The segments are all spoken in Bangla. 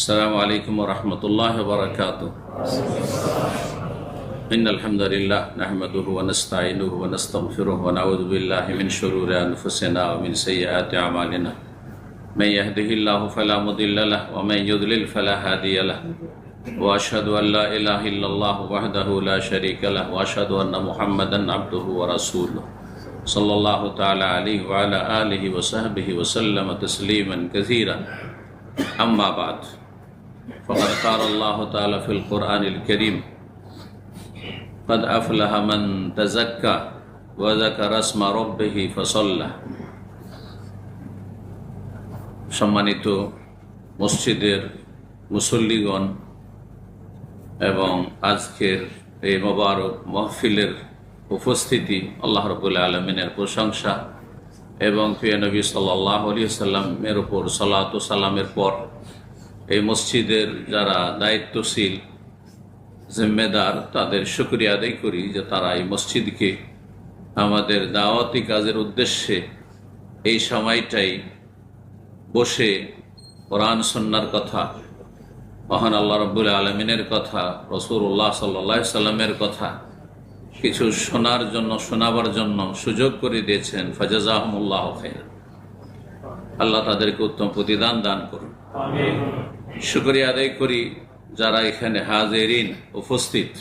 السلام عليكم ورحمة الله وبركاته. إن الحمد لله نحمده ونستعينه ونستغفره ونعوذ بالله من شرور أنفسنا ومن سيئات أعمالنا. من يهده الله فلا مضل له ومن يضلل فلا هادي له. وأشهد أن لا إله إلا الله وحده لا شريك له وأشهد أن محمدا عبده ورسوله صلى الله تعالى عليه وعلى آله وصحبه وسلم تسليما كثيرا. أما بعد فقد قال الله تعالى في القرآن الكريم قد أفلح من تزكى وذكر اسم ربه فصلى. সম্মানিত মসজিদের মুসল্লিগণ এবং আজকের এই মোবারক মাহফিলের উপস্থিতি, আল্লাহ রাব্বুল আলামিনের প্রশংসা এবং প্রিয় নবী সাল্লাল্লাহু আলাইহি ওয়াসাল্লামের উপর সালাত ও সালামের পর এই মসজিদের যারা দায়িত্বশীল জিম্মেদার তাদের শুকরিয়া আদায় করি যে তারা এই মসজিদকে আমাদের দাওয়াতি কাজের উদ্দেশ্যে এই সময়টাই বসে কোরআন সুন্নাহর কথা, মহান আল্লাহ রাব্বুল আলামিনের কথা, রাসূলুল্লাহ সাল্লাল্লাহু আলাইহি সাল্লামের কথা কিছু শোনার জন্য, শোনাবার জন্য সুযোগ করে দিয়েছেন। ফাজাজাহুমুল্লাহু খাইরান। আল্লাহ তাদেরকে উত্তম প্রতিদান দান করুন। শুকরিয়া আদায় করি যারা এখানে হাজিরিন উপস্থিত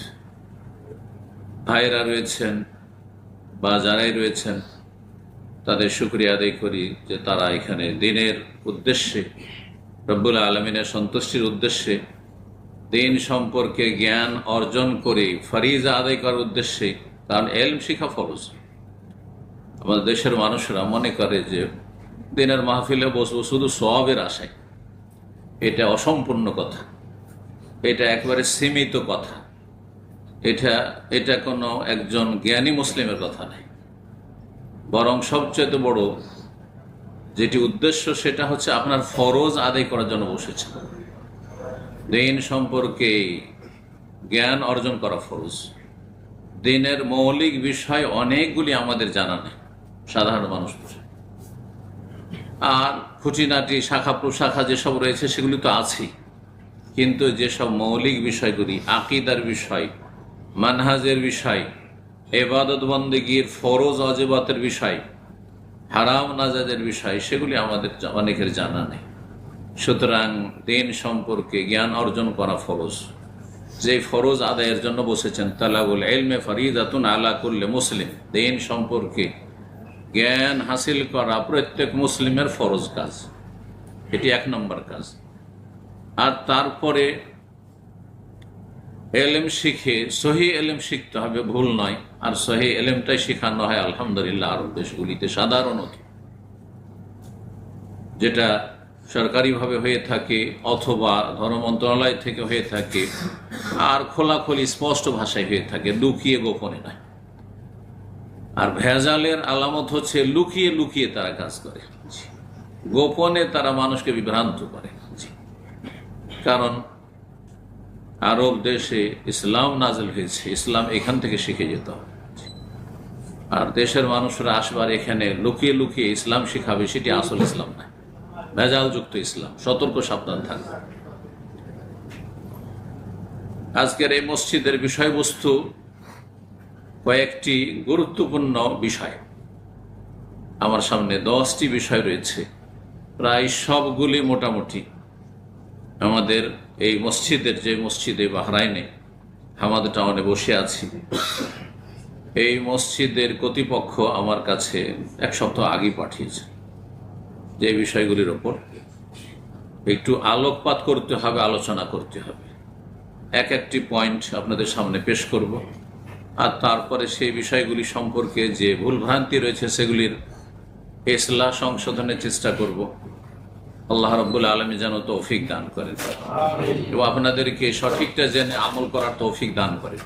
ভাইরা রয়েছেন বা যারাই রয়েছেন, তাদের শুকরিয়া আদায় করি যে তারা এখানে দিনের উদ্দেশ্যে, রব্বুল আলামিনের সন্তুষ্টির উদ্দেশ্যে, দিন সম্পর্কে জ্ঞান অর্জন করে ফরিজা আদায় করার উদ্দেশ্যে। কারণ এলম শিখা ফরজ। আমাদের দেশের মানুষরা মনে করে যে দিনের মাহফিলে বসবো শুধু সওয়াবের আশায়। এটা অসম্পূর্ণ কথা, এটা একেবারে সীমিত কথা, এটা কোনো একজন জ্ঞানী মুসলিমের কথা নেই। বরং সবচেয়ে বড় যেটি উদ্দেশ্য সেটা হচ্ছে আপনার ফরজ আদায় করার জন্য বসেছেন। দিন সম্পর্কে জ্ঞান অর্জন করা ফরজ। দিনের মৌলিক বিষয় অনেকগুলি আমাদের জানা নেই, সাধারণ মানুষ বোঝে। আর খুঁটিনাটি শাখা প্রশাখা যেসব রয়েছে সেগুলি তো আছেই, কিন্তু যেসব মৌলিক বিষয়গুলি, আকীদার বিষয়, মানহাজের বিষয়, ইবাদত বন্দেগীর ফরজ ওয়াজিবাতের বিষয়, হারাম নাজায়েজের বিষয়, সেগুলি আমাদের অনেকের জানা নেই। সুতরাং দিন সম্পর্কে জ্ঞান অর্জন করা ফরজ। যে ফরজ আদায়ের জন্য বসেছেন, তালাবুল ইলমে ফরিদাতুন আলা কুল্লি মুসলিম, দিন সম্পর্কে জ্ঞান হাসিল করা প্রত্যেক মুসলিমের ফরজ কাজ। এটি এক নম্বর কাজ। আর তারপরে এলেম শিখে সহি এলেম শিখতে হবে, ভুল নয়। আর সহি এলেমটাই শেখানো হয় আলহামদুলিল্লাহ আরব দেশগুলিতে সাধারণত, যেটা সরকারিভাবে হয়ে থাকে অথবা ধর্ম মন্ত্রণালয় থেকে হয়ে থাকে, আর খোলাখুলি স্পষ্ট ভাষায় হয়ে থাকে, লুকিয়ে গোপনে নয়। আর ভেজালের আলামত হচ্ছে লুকিয়ে লুকিয়ে তারা কাজ করে, গোপনে তারা মানুষকে বিভ্রান্ত করে। কারণ আরব দেশে ইসলাম নাজিল হয়েছে, ইসলাম এখান থেকে শিখে যেতে হবে। আর দেশের মানুষরা আসবার এখানে লুকিয়ে লুকিয়ে ইসলাম শিখাবে, সেটি আসল ইসলাম নয়, ভেজালযুক্ত ইসলাম। সতর্ক সাবধান থাকবে। আজকের এই মসজিদের বিষয়বস্তু কয়েকটি গুরুত্বপূর্ণ বিষয়। আমার সামনে 10টি বিষয় রয়েছে, প্রায় সবগুলি মোটামুটি আমাদের এই মসজিদের, যে মসজিদে বাহরাইনে হামাদ টাউনে বসে আছি, এই মসজিদের কর্তৃপক্ষ আমার কাছে এক সপ্তাহ আগে পাঠিয়েছে। যে বিষয়গুলির ওপর একটু আলোকপাত করতে হবে, আলোচনা করতে হবে। এক একটি পয়েন্ট আপনাদের সামনে পেশ করব, আর তারপরে সেই বিষয়গুলি সম্পর্কে যে ভুলভ্রান্তি রয়েছে সেগুলির ইসলাহ সংশোধনের চেষ্টা করব। আল্লাহ রাব্বুল আলামিন যেন তৌফিক দান করেন এবং আপনাদেরকে সঠিকটা জেনে আমল করার তৌফিক দান করেন।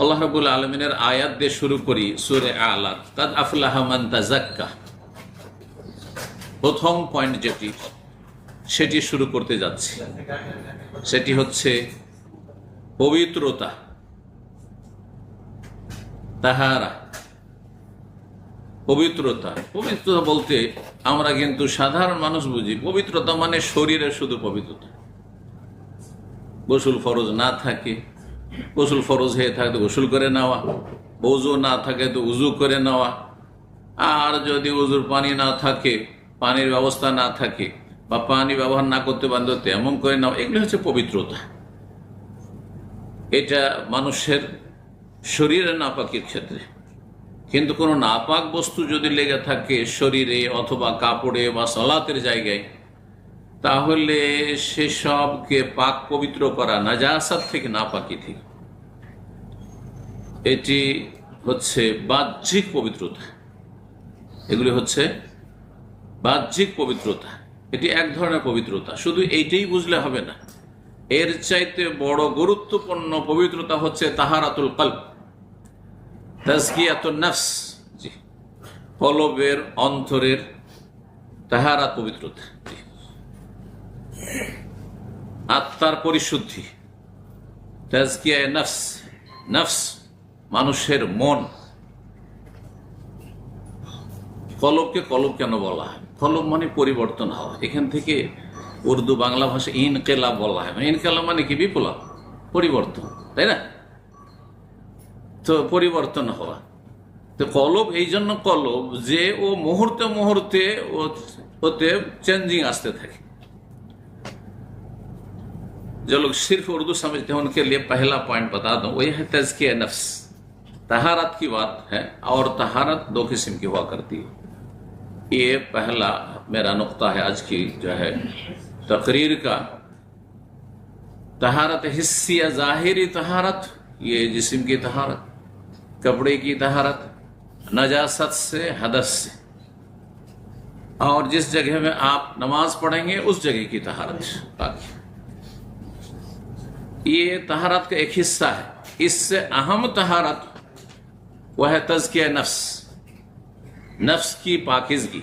আল্লাহ রাব্বুল আলামিনের আয়াত দিয়ে শুরু করি। সূরা আলা, কাদ আফলাহা মান তাযাক্কা। প্রথম পয়েন্ট যেটি, সেটি শুরু করতে যাচ্ছি, সেটি হচ্ছে পবিত্রতা, তাহারা। পবিত্রতা, পবিত্রতা বলতে আমরা কিন্তু সাধারণ মানুষ বুঝি পবিত্রতা মানে শরীরের শুধু পবিত্রতা। গোসল ফরজ না থাকে, গোসল ফরজ হয়ে থাকে গোসল করে নেওয়া, উজু না থাকে তো উজু করে নেওয়া, আর যদি উজুর পানি না থাকে, পানির ব্যবস্থা না থাকে বা পানি ব্যবহার না করতে পারেন তো তেমন করে নেওয়া, এগুলো হচ্ছে পবিত্রতা। এটা মানুষের শরীরের নাপাকির ক্ষেত্রে। কিন্তু কোনো নাপাক বস্তু যদি লেগে থাকে শরীরে অথবা কাপড়ে বা সালাতের জায়গায়, তাহলে সেসবকে পাক পবিত্র করা, নাজাসাত থেকে নাপাকি থেকে, এটি হচ্ছে বাহ্যিক পবিত্রতা। এগুলি হচ্ছে বাহ্যিক পবিত্রতা, এটি এক ধরনের পবিত্রতা। শুধু এইটাই বুঝলে হবে না, এর চাইতে বড় গুরুত্বপূর্ণ পবিত্রতা হচ্ছে তাহারাতুল কলব, তাজকিয়াতুন নফস, জি, কলবের অন্তরের তাহারাত পবিত্রতা, আত্মার পরিশুদ্ধি, তাজকিয়ায়ে নফস, নফস মানুষের মন। কলবকে কলব কেন বলা হয়? কলব মানে পরিবর্তন হওয়া। এখান থেকে উর্দু বাংলা ভাষা ইনকেলাব বলা হয়। ইনকেলাব মানে কি? বিপ্লব, পরিবর্তন, তাই না? তো পরিবর্তন হওয়া। তো কলব এই জন্য কলব যে ও মুহূর্তে মুহূর্তে ওতে চেঞ্জিং আসতে থাকে। जो लोग सिर्फ उर्दू समझते हैं उनके लिए पहला पॉइंट बता दूं, वही है तज़किया नफ्स। तहारत की बात है, और तहारत दो किस्म की हुआ करती है। ये पहला मेरा नुक्ता है आज की जो है तकरीर का। तहारत हिस्सी या ज़ाहिरी तहारत, ये जिस्म की तहारत, कपड़े की तहारत, नजासत से, हदस से, और जिस जगह में आप नमाज पढ़ेंगे उस जगह की तहारत बाकी। ये तहारत का एक हिस्सा है। इससे अहम तहारत वह है तज़किया नफ्स, नफ्स की पाकिज़गी।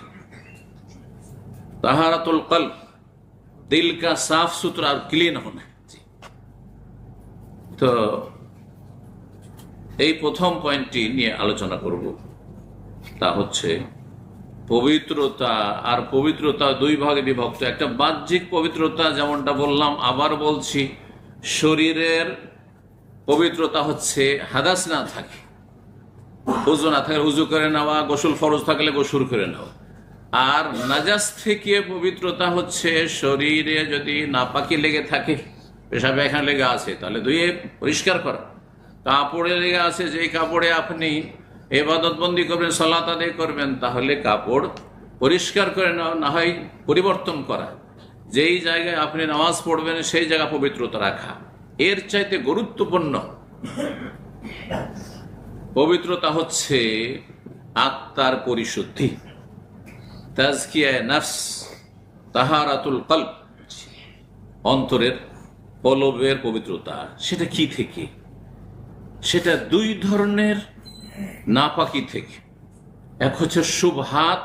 तहारतुल क़ल्ब, दिल का साफ सुथरा और क्लीन होना। तो এই প্রথম পয়েন্টটি নিয়ে আলোচনা করব, তা হচ্ছে পবিত্রতা। আর পবিত্রতা দুই ভাগে বিভক্ত। একটা বাহ্যিক পবিত্রতা, যেমনটা বললাম, আবার বলছি, শরীরের পবিত্রতা হচ্ছে হাদাস না থাকে, উজু না থাকলে উজু করে নেওয়া, গোসল ফরজ থাকলে গোসল করে নেওয়া। আর নাজাস থেকে পবিত্রতা হচ্ছে শরীরে যদি নাপাকি লেগে থাকে, পেশাব পায়খানা লেগে আছে তাহলে ধুয়ে পরিষ্কার করা। কাপড়ে লেগে আছে, যে কাপড়ে আপনি ইবাদতবন্দি করবেন, সালাত আদায় করবেন, তাহলে কাপড় পরিষ্কার করে নেওয়া, না হয় পরিবর্তন করা। যেই জায়গায় আপনি নামাজ পড়বেন সেই জায়গা পবিত্রতা রাখা। এর চাইতে গুরুত্বপূর্ণ পবিত্রতা হচ্ছে আত্মার পরিশুদ্ধি, তাজকিয়ায়ে নফস, তাহারাতুল কলব, অন্তরের কলবের পবিত্রতা। সেটা কি থেকে? সেটা দুই ধরনের নাপাকি থেকে। এক হচ্ছে শুবহাত,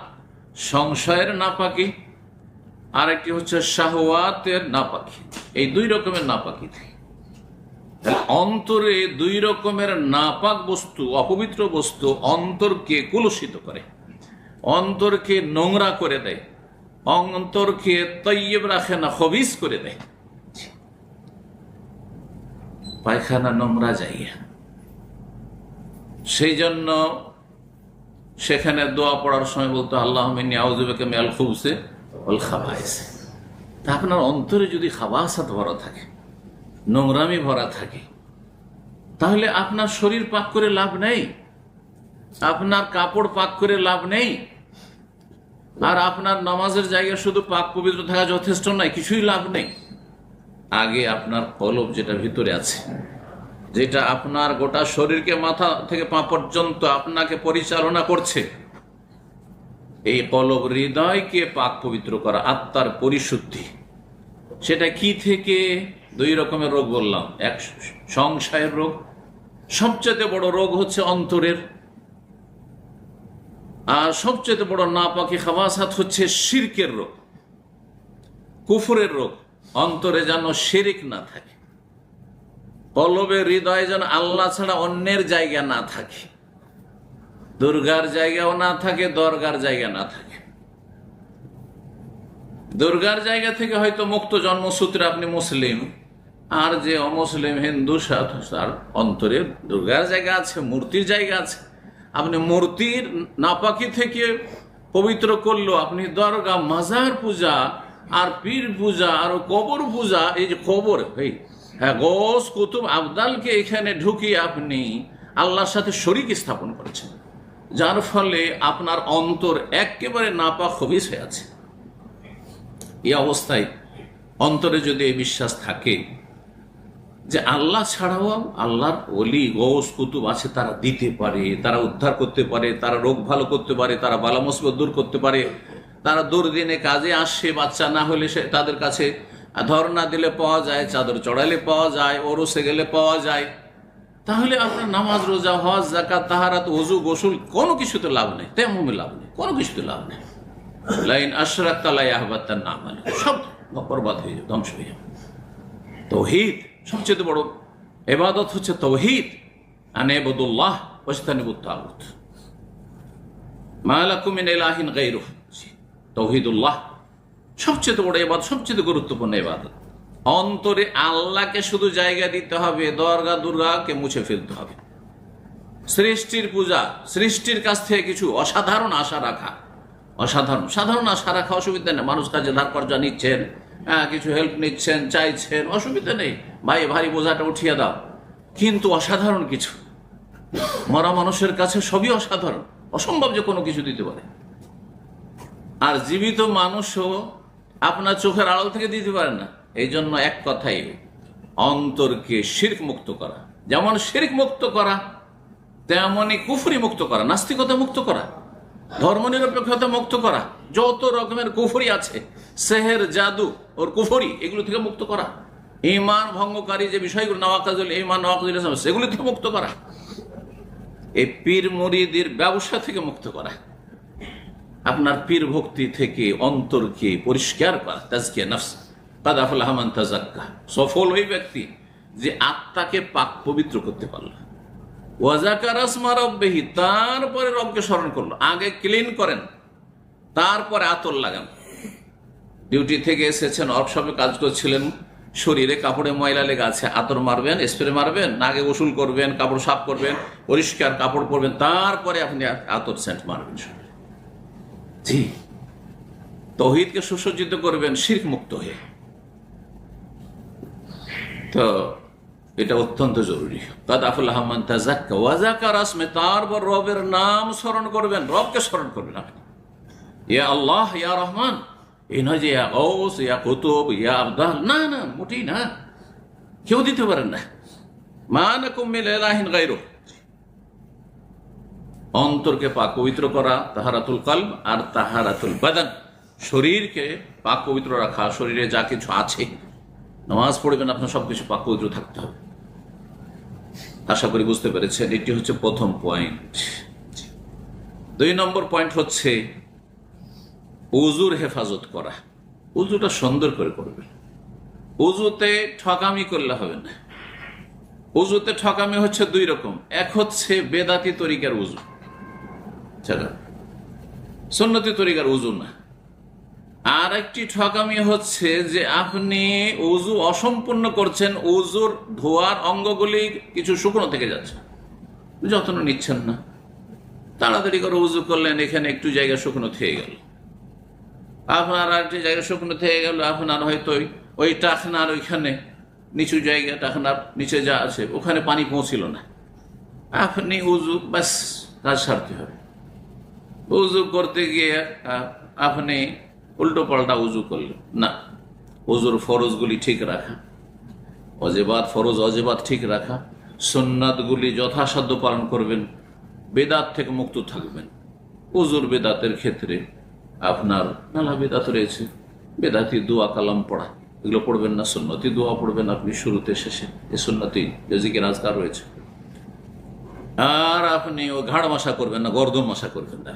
সংশয়ের নাপাকি, আর একটি হচ্ছে শাহওয়াতের নাপাকি। এই দুই রকমের নাপাকি থেকে অন্তরে দুই রকমের নাপাক বস্তু, অপবিত্র বস্তু অন্তরকে কলুষিত করে, অন্তরকে নোংরা করে দেয়, অন্তরকে তৈয়ব রাখে না, খবিস করে দেয়। পায়খানা নোংরা জায়গা, সেই জন্য সেখানে দোয়া পড়ার সময় বলতো আল্লাহুম্মা ইন্নী আউযু বিকা মিনাল খুবুসি ওয়াল খাবায়েস। তা আপনার অন্তরে যদি খাবাসাত ভরা থাকে, নোংরামি ভরা থাকে, তাহলে আপনার শরীর পাক করে লাভ নেই, আপনার কাপড় পাক করে লাভ নেই, আর আপনার নামাজের জায়গায় শুধু পাক পবিত্র থাকা যথেষ্ট নয়, কিছুই লাভ নেই। আগে আপনার কলব যেটা ভিতরে আছে, যেটা আপনার গোটা শরীরকে মাথা থেকে পা পর্যন্ত আপনাকে পরিচালনা করছে, এই কলব, হৃদয়কে পাক পবিত্র করা, আত্মার পরিশুদ্ধি। সেটা কি থেকে? দুই রকমের রোগ বললাম। এক সংশয়ের রোগ, সবচেয়ে বড় রোগ হচ্ছে অন্তরের। আর সবচেয়ে বড় নাপাকি খাবাসাত হচ্ছে শিরকের রোগ, কুফরের রোগ। অন্তরে যেন শিরিক না থাকে, কলবে হৃদয়ে যেন আল্লাহ ছাড়া অন্যের জায়গা না থাকে। দুর্গার জায়গাও না থাকে, দরগার জায়গা না থাকে। দুর্গার জায়গা থেকে হয়তো মুক্ত জন্মসূত্রে আপনি মুসলিম, আর যে অমুসলিম হিন্দু তার অন্তরে দুর্গার জায়গা আছে, মূর্তির জায়গা আছে। আপনি মূর্তির নাপাকি থেকে পবিত্র করলো, আপনি দরগা, মাজার পূজা আর পীর পূজা আর কবর পূজা, এই যে কবর, গৌস কুতুব আবদালকে এখানে ঢুকিয়ে আপনি আল্লাহর সাথে শরীক স্থাপন করেছেন, যার ফলে আপনার অন্তর একেবারে নাপাক খবিস হয়ে আছে। এই অবস্থায় অন্তরে যদি এই বিশ্বাস থাকে যে আল্লাহ ছাড়াও আল্লাহর ওলি গৌস কুতুব আছে, তারা দিতে পারে, তারা উদ্ধার করতে পারে, তারা রোগ ভালো করতে পারে, তারা বালা মুসিবত দূর করতে পারে, তারা দুর্দিনে কাজে আসে, বাচ্চা না হলে সে তাদের কাছে ধর্ণা দিলে পাওয়া যায়, চাদর চড়াইলে পাওয়া যায়, ওরসে গেলে পাওয়া যায়, তাহলে আপনার নামাজ, রোজা, হজ, যাকাত, তাহারাত, ওযু, গোসল কোনো কিছুতে লাভ নেই, তেমুমে লাভ নেই, কোনো কিছুতে লাভ নেই। লাইন আশরাকতা লা ইয়াহবাতা নাম, সব বরবাদ হয়ে যাবে, ধ্বংস হয়ে যাবে। তাওহীদ সবচেয়ে বড় ইবাদত হচ্ছে তাওহীদ, আনাবুদুল্লাহ ওয়াজতানিবুত তাগুত, মা লাকুম মিন ইলাহিন গায়রুহু। তাওহীদুল্লাহ সবচেয়ে বড় ইবাদত, সবচেয়ে গুরুত্বপূর্ণ ইবাদত। অন্তরে আল্লাহকে শুধু জায়গা দিতে হবে, দরগা দুর্গাকে মুছে ফেলতে হবে। সৃষ্টির পূজা, সৃষ্টির কাছ থেকে কিছু অসাধারণ আশা রাখা, সাধারণ আশা রাখা অসুবিধা নেই। মানুষ কাজে ধার কর্জা নিচ্ছেন, কিছু হেল্প নিচ্ছেন, চাইছেন, অসুবিধা নেই, ভাই ভারী বোঝাটা উঠিয়ে দাও। কিন্তু অসাধারণ কিছু, মরা মানুষের কাছে সবই অসাধারণ, অসম্ভব যে কোনো কিছু দিতে পারে। আর জীবিত মানুষও আপনার চোখের আড়াল থেকে দিতে পারে না। এই জন্য এক কথাই, অন্তরকে শিরক মুক্ত করা, যেমন শিরক মুক্ত করা তেমনই কুফরি মুক্ত করা, নাস্তিকতা মুক্ত করা, ধর্মনিরপেক্ষতা মুক্ত করা, যত রকমের কুফরি আছে, সেহের, জাদু ওর কুফরি, এগুলো থেকে মুক্ত করা, ঈমান ভঙ্গকারী যে বিষয়গুলো, নওয়াকাজুল ঈমান, নওয়াকাজুল ইসলাম, সেগুলো থেকে মুক্ত করা, এই পীর মুরিদের ব্যবসা থেকে মুক্ত করা, আপনার পীর ভক্তি থেকে অন্তরকে পরিষ্কার করা, তাজকিয়া নফস, কাদ আফলাহা মান তাযাক্কা। সফল ওই ব্যক্তি যে আত্মাকে পাক পবিত্র করতে পারল। ওয়াজাকারা ইসমা রাব্বিহি, তারপরে রবকে স্মরণ করলো। আগে ক্লিন করেন, তারপরে আতর লাগান। ডিউটি থেকে এসেছেন, ওয়ার্কশপে কাজ করছিলেন, শরীরে কাপড়ে ময়লা লেগে আছে, আতর মারবেন, স্প্রে মারবেন, নাকে গোসল করবেন, কাপড় সাফ করবেন, পরিষ্কার কাপড় পরবেন, তারপরে আপনি আতর সেন্ট মারবেন। জি, তাওহীদকে সুসজ্জিত করবেন শিরক মুক্ত হয়ে। তো এটা অত্যন্ত জরুরি। কাদ আফলাহা মান তাযাক্কা ওয়া যাকারা ইসমা, তারপর রবের নাম স্মরণ করবেন, রবকে স্মরণ করবেন আপনি। ইয়া আল্লাহ, ইয়া রহমান, এই নয় যে ইয়া গৌস, ইয়া কুতুব, ইয়া আবদাল, না না, মোটেই না, কেউ দিতে পারেন না। মা লাকুম মিন ইলাহিন গায়রুহু, অন্তরকে পাক পবিত্র করা, তাহারাতুল কলব আর তাহারাতুল বাদান, শরীরকে পাক পবিত্র রাখা। শরীরে যা কিছু আছে, নামাজ পড়বেন, আপনার সবকিছু পাক পবিত্র থাকতে হবে। আশা করি বুঝতে পেরেছেন। এটি হচ্ছে প্রথম পয়েন্ট। 2 নম্বর পয়েন্ট হচ্ছে উজুর হেফাজত করা। উজুটা সুন্দর করে করবেন। উজুতে ঠকামি করলে হবে না। উজুতে ঠকামি হচ্ছে 2 রকম। এক হচ্ছে বেদাতি তরিকার উজু, সুন্নতি তরিকার উজু না। আর একটি ঠকামি হচ্ছে যে আপনি উজু অসম্পূর্ণ করছেন, উজুর ধোয়ার অঙ্গগুলি কিছু শুকনো থেকে যাচ্ছে, যত্ন নিচ্ছেন না। তাড়াতাড়ি করে উজু করলেন, এখানে একটু জায়গা শুকনো থেকে গেল, আপনার আরেকটি জায়গা শুকনো থেকে গেল, আপনার হয়তো ওই টাকনার ওইখানে নিচু জায়গা, টাকনার নিচে যা আছে ওখানে পানি পৌঁছিল না, আপনি উজু ব্যাস কাজ সারতে হবে। উজু করতে গিয়ে আপনি উল্টো পাল্টা উজু করলেন না। উজুর ফরজগুলি ঠিক রাখা, অজেবাত ফরজ অজেবাত ঠিক রাখা, সুন্নাতগুলি যথাসাধ্য পালন করবেন, বেদাত থেকে মুক্ত থাকবেন। উজুর বেদাতের ক্ষেত্রে আপনার নানা বেদাত রয়েছে, বেদাতি দোয়া কালাম পড়া, এগুলো পড়বেন না। সুন্নতি দোয়া পড়বেন আপনি শুরুতে শেষে, এই সুন্নতি জিকির আজকার রয়েছে। আর আপনি ও ঘাড় মশা করবেন না, গর্দন মশা করবেন না।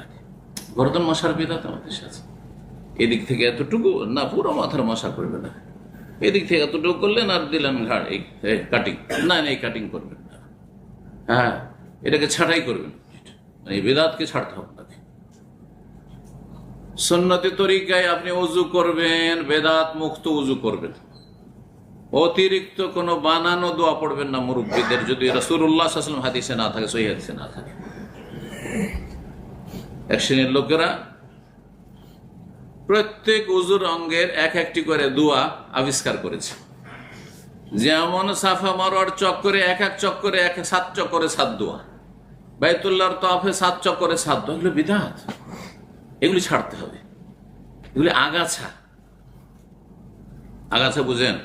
গর্দন মশার বেদাত আমাদের সাথে, এদিক থেকে এতটুকু না, পুরো মাথার মশা করবে না, এদিক থেকে এতটুকু করলেন আর দিলেন ঘাড়, এই কাটিং না, এই কাটিং করবেন না। হ্যাঁ, এটাকে ছাঁটাই করবেন, মানে এই বেদাতকে ছাড়তে হবে আপনাকে। সুন্নতি তরিকায় আপনি উজু করবেন, বেদাত মুক্ত উজু করবেন, অতিরিক্ত কোনো বানানো দোয়া পড়বেন না মুরব্বীদের, যদি রাসূলুল্লাহ সাল্লাল্লাহু আলাইহি ওয়াসাল্লাম হাদিসে না থাকে, সহিহ হাদিসে না থাকে। এক শ্রেণীর লোকেরা প্রত্যেক উজুর অঙ্গের এক একটি করে দোয়া আবিষ্কার করেছে। যেমন সাফা মারওয়ার চক্করে এক এক চক্করে 7 চক্করে 7 দোয়া, বাইতুল্লাহর তাওয়াফে 7 চক্করে 7 দোয়া। এগুলো বিদআত, এগুলি ছাড়তে হবে। এগুলি আগাছা। আগাছা বুঝেন?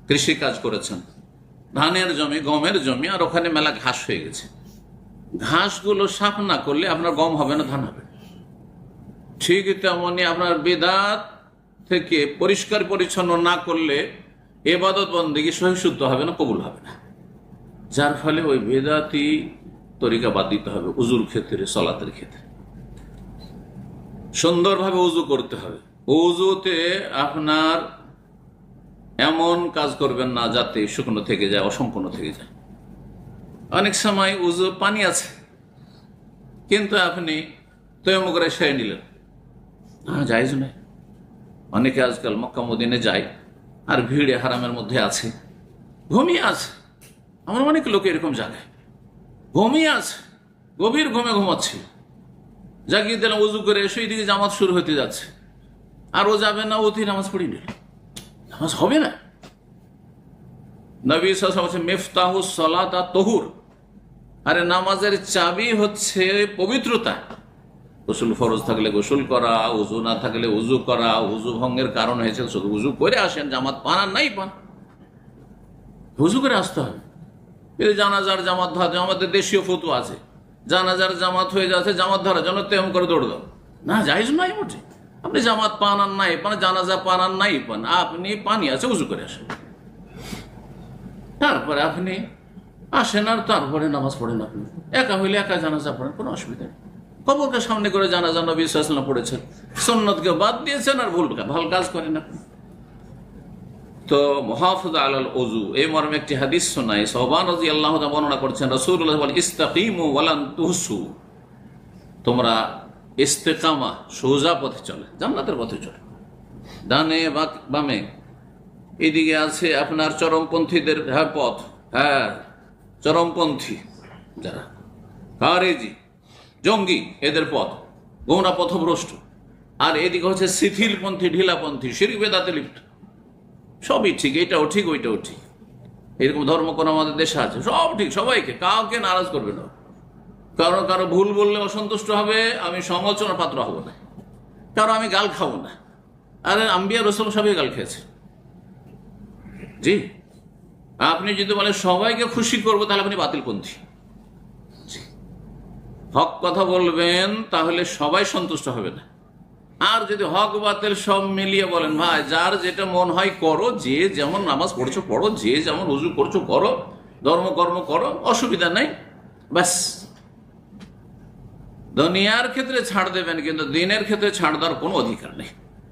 কৃষি কাজ করেছেন, ধানের জমি, গমের জমি, আর ওখানে মেলা ঘাস হয়ে গেছে। ঘাসগুলো সাফ না করলে আপনার গম হবে না, ধান হবে। ঠিক তেমনি আপনার বিদআত থেকে পরিষ্কার পরিচ্ছন্ন না করলে ইবাদত বন্দেগী সহিশুদ্ধ হবে না, কবুল হবে না। যার ফলে ওই বিদআতি তরিকা বাদ দিতে হবে। উজুর ক্ষেত্রে, সালাতের ক্ষেত্রে সুন্দরভাবে উজু করতে হবে। উজুতে আপনার এমন কাজ করবেন না যাতে শুকনো থেকে যায়, অসম্পূর্ণ থেকে যায়। অনেক সময় উজু পানি আছে কিন্তু আপনি তয়াম্মুম করে সেরে নিলেন, জায়েজ নয়। অনেকে আজকাল মক্কা মদিনে যায় আর ভিড়ে হারামের মধ্যে আছে, ঘুমিয়ে আছে। আমার অনেক লোক এরকম জায়গায় ঘুমিয়ে আছে, গভীর ঘুমে ঘুমাচ্ছে, জাগিয়ে দিলাম, উজু করে এসে দিকে জামাত শুরু হতে যাচ্ছে, আর ও যাবে না, ওতে নামাজ পড়িয়ে নিল, নামাজ হবে না। নবী সাল্লাল্লাহু আলাইহি ওয়াসাল্লাম মিফতাহুস সালাত আত-তাহুর, আরে নামাজের চাবি হচ্ছে পবিত্রতা। গোসল ফরজ থাকলে গোসল করা, উজু না থাকলে উজু করা। উজু ভঙ্গের কারণ হয়েছে শুধু উজু করে আসেন, জামাত পান আর নাই পান, উজু করে আসতে হবে। এই জানাজার জামাত ধরা, আমাদের দেশীয় ফতোয়া আছে, জানাজার জামাত হয়ে যাচ্ছে, জামাত ধরার জন্য তেমন করে দৌড় দাও, না, জায়েজ নাই মোটে। আপনি জামাত পান আর নাই পান, জানাজা পান আর নাই পান, আপনি পানি আছে, উজু করে আসেন, তারপরে আপনি আসেন আর তারপরে নামাজ পড়েন। আপনি একা হইলে একা জানাজা পড়েন, কোনো অসুবিধা নেই। কবরকে সামনে করে জানাজা নবী সাল্লাল্লাহু আলাইহি ওয়াসাল্লাম পড়েছেন, সুন্নতকে বাদ দিয়েছেন আর ভালো কাজ করেন আপনি। তো মুহাফাজা আলাল ওযু, এই মর্মে একটি হাদিস শোনায়, সাওবান রাদিয়াল্লাহু তাআলা বর্ণনা করছেন, রাসূলুল্লাহ বলেন, ইস্তাকিমু ওয়ালান তুহসু, তোমরা ইস্তেকামা, সোজা পথে চলে, জান্নাতের পথে চলে। ডানে বামে এদিকে আছে আপনার চরমপন্থীদের পথ, চরমপন্থী যারা খারেজি, জঙ্গি, এদের পথ গোমরা পথভ্রষ্ট। আর এদিকে হচ্ছে শিথিলপন্থী, ঢিলাপন্থী, শিরক বেদাতে লিপ্ত। সবই ঠিক, এটাও ঠিক, ওইটাও ঠিক। এরকম ধর্ম কোন আমাদের দেশে আছে, সব ঠিক, সবাইকে, কাউকে নারাজ করবে না। কারো ভুল বললে অসন্তুষ্ট হবে, আমি সমালোচনার পাত্র হব না। কারো আমি গাল খাবো না। আরে আম্বিয়া রাসূল সবাই গাল খেয়েছে, জি। আপনি যদি বলেন সবাইকে খুশি করবো, তাহলে আপনি বাতিলপন্থী। হক কথা বলবেন তাহলে সবাই সন্তুষ্ট হবে না। আর যদি হক বাতিল সব মিলিয়ে বলেন, ভাই যার যেটা মন হয় করো, যে যেমন নামাজ পড়ছো পড়ো, যে যেমন রুজু করছো করো, ধর্মকর্ম করো, অসুবিধা নাই, ব্যাস। দুনিয়ার ক্ষেত্রে ছাড় দেবেন, কিন্তু দিনের ক্ষেত্রে ছাড় দেওয়ার কোনো অধিকার নেই।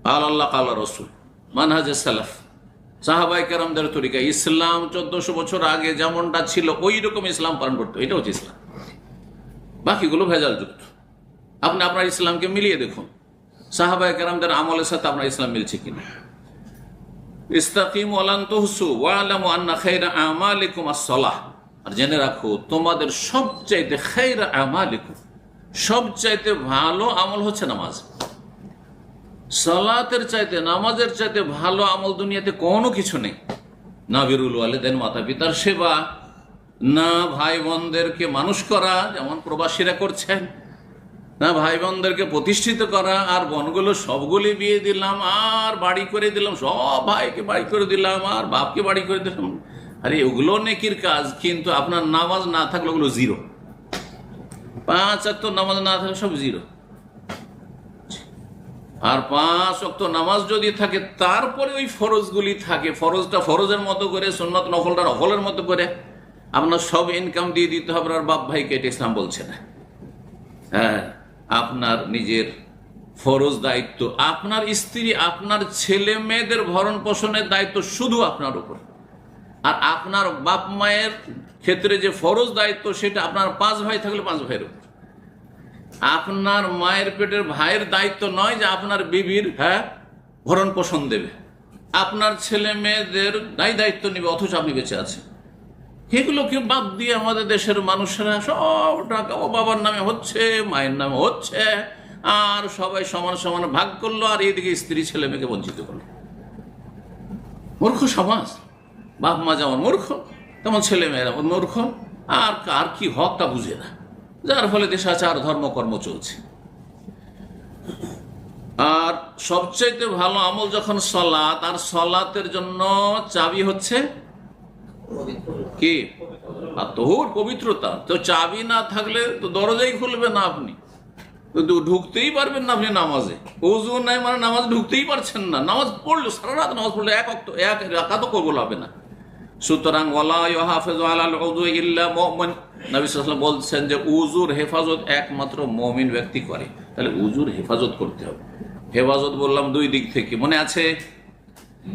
আল্লাহ কাল রাসূল, মানহাজে সালাফ, সাহাবায়ে কেরামদের তরিকা। ইসলাম 1400 বছর আগে যেমনটা ছিল ওই রকম ইসলাম পালন করতো, এটা হচ্ছে ইসলাম। বাকিগুলো ভেজাল যুক্ত। আপনি আপনার ইসলামকে মিলিয়ে দেখুন, সাহাবায়ে কেরামদের আমলের সাথে আপনার ইসলাম মিলছে কিনা। ইস্তাকিমু ওয়ালান তুহসু ওয়ালামু আন্না খায়রা আমালিকুম আস-সালাহ, আর জেনে রাখো তোমাদের সবচাইতে খায়রা আমালিকুম, সবচাইতে ভালো আমল হচ্ছে নামাজ। সালাতের চাইতে, নামাজের চাইতে ভালো আমল দুনিয়াতে কোনো কিছু নেই। না বিরুল ওয়ালিদাইন, মাতা পিতার সেবা, না ভাই বোনদেরকে মানুষ করা যেমন প্রবাসীরা করছেন, না ভাই বোনদেরকে প্রতিষ্ঠিত করা, আর বোনগুলো সবগুলি বিয়ে দিলাম আর বাড়ি করে দিলাম, সব ভাইকে বাড়ি করে দিলাম আর বাপকে বাড়ি করে দিলাম। আরে ওগুলো নেকির কাজ, কিন্তু আপনার নামাজ না থাকলে ওগুলো জিরো। 5 ওয়াক্ত নামাজ না থাকলে সব জিরো। আর 5 ওয়াক্ত নামাজ যদি থাকে, তারপরে ওই ফরজগুলি থাকে, ফরজটা ফরজের মতো করে, সুন্নত নফলটা নফলের মতো করে, আপনার সব ইনকাম দিয়ে দিতে হবে আর বাপ ভাইকে, এটা ইসলাম বলছে না। হ্যাঁ, আপনার নিজের ফরজ দায়িত্ব, আপনার স্ত্রী, আপনার ছেলে মেয়েদের ভরণ পোষণের দায়িত্ব শুধু আপনার উপর। আর আপনার বাপ মায়ের ক্ষেত্রে যে ফরজ দায়িত্ব, সেটা আপনার 5 ভাই থাকলে 5 ভাইয়ের উপর। আপনার মায়ের পেটের ভাইয়ের দায়িত্ব নয় যে আপনার বিবির ভরণ পোষণ দেবে, আপনার ছেলে মেয়েদের দায়িত্ব নেবে, অথচ আপনি বেঁচে আছেন। এগুলোকে বাদ দিয়ে আমাদের দেশের মানুষেরা সব টাকা ও বাবার নামে হচ্ছে, মায়ের নামে হচ্ছে, আর সবাই সমান সমান ভাগ করলো, আর এদিকে স্ত্রী ছেলে মেয়েকে বঞ্চিত করলো। মূর্খ সমাজ। বাপ মা যেমন মূর্খ, তেমন ছেলে মেয়েরা মূর্খ, আর কার কি হক তা বুঝে না, যার ফলে দেশাচার ধর্মকর্ম চলছে। আর সবচাইতে ভালো আমল যখন সলাত, আর সলাতের জন্য চাবি হচ্ছে কি? আর তহুর পবিত্রতা। তো চাবি না থাকলে তো দরজাই খুলবে না, আপনি ঢুকতেই পারবেন না। আপনি নামাজে ওযু নাই মানে নামাজ ঢুকতেই পারছেন না। নামাজ পড়লো, সারা রাত নামাজ পড়লে এক রাকাতও কবুল হবে না। সুতরাং ওয়ালা ইউহাফিজু আলাল উযু ইল্লা মুমিন, নবী সাল্লাল্লাহু আলাইহি ওয়াসাল্লাম বলছেন যে উযুর হেফাজত একমাত্র মুমিন ব্যক্তি করে। তাহলে উযুর হেফাজত করতে হবে। হেফাজত বললাম দুই দিক থেকে, মনে আছে?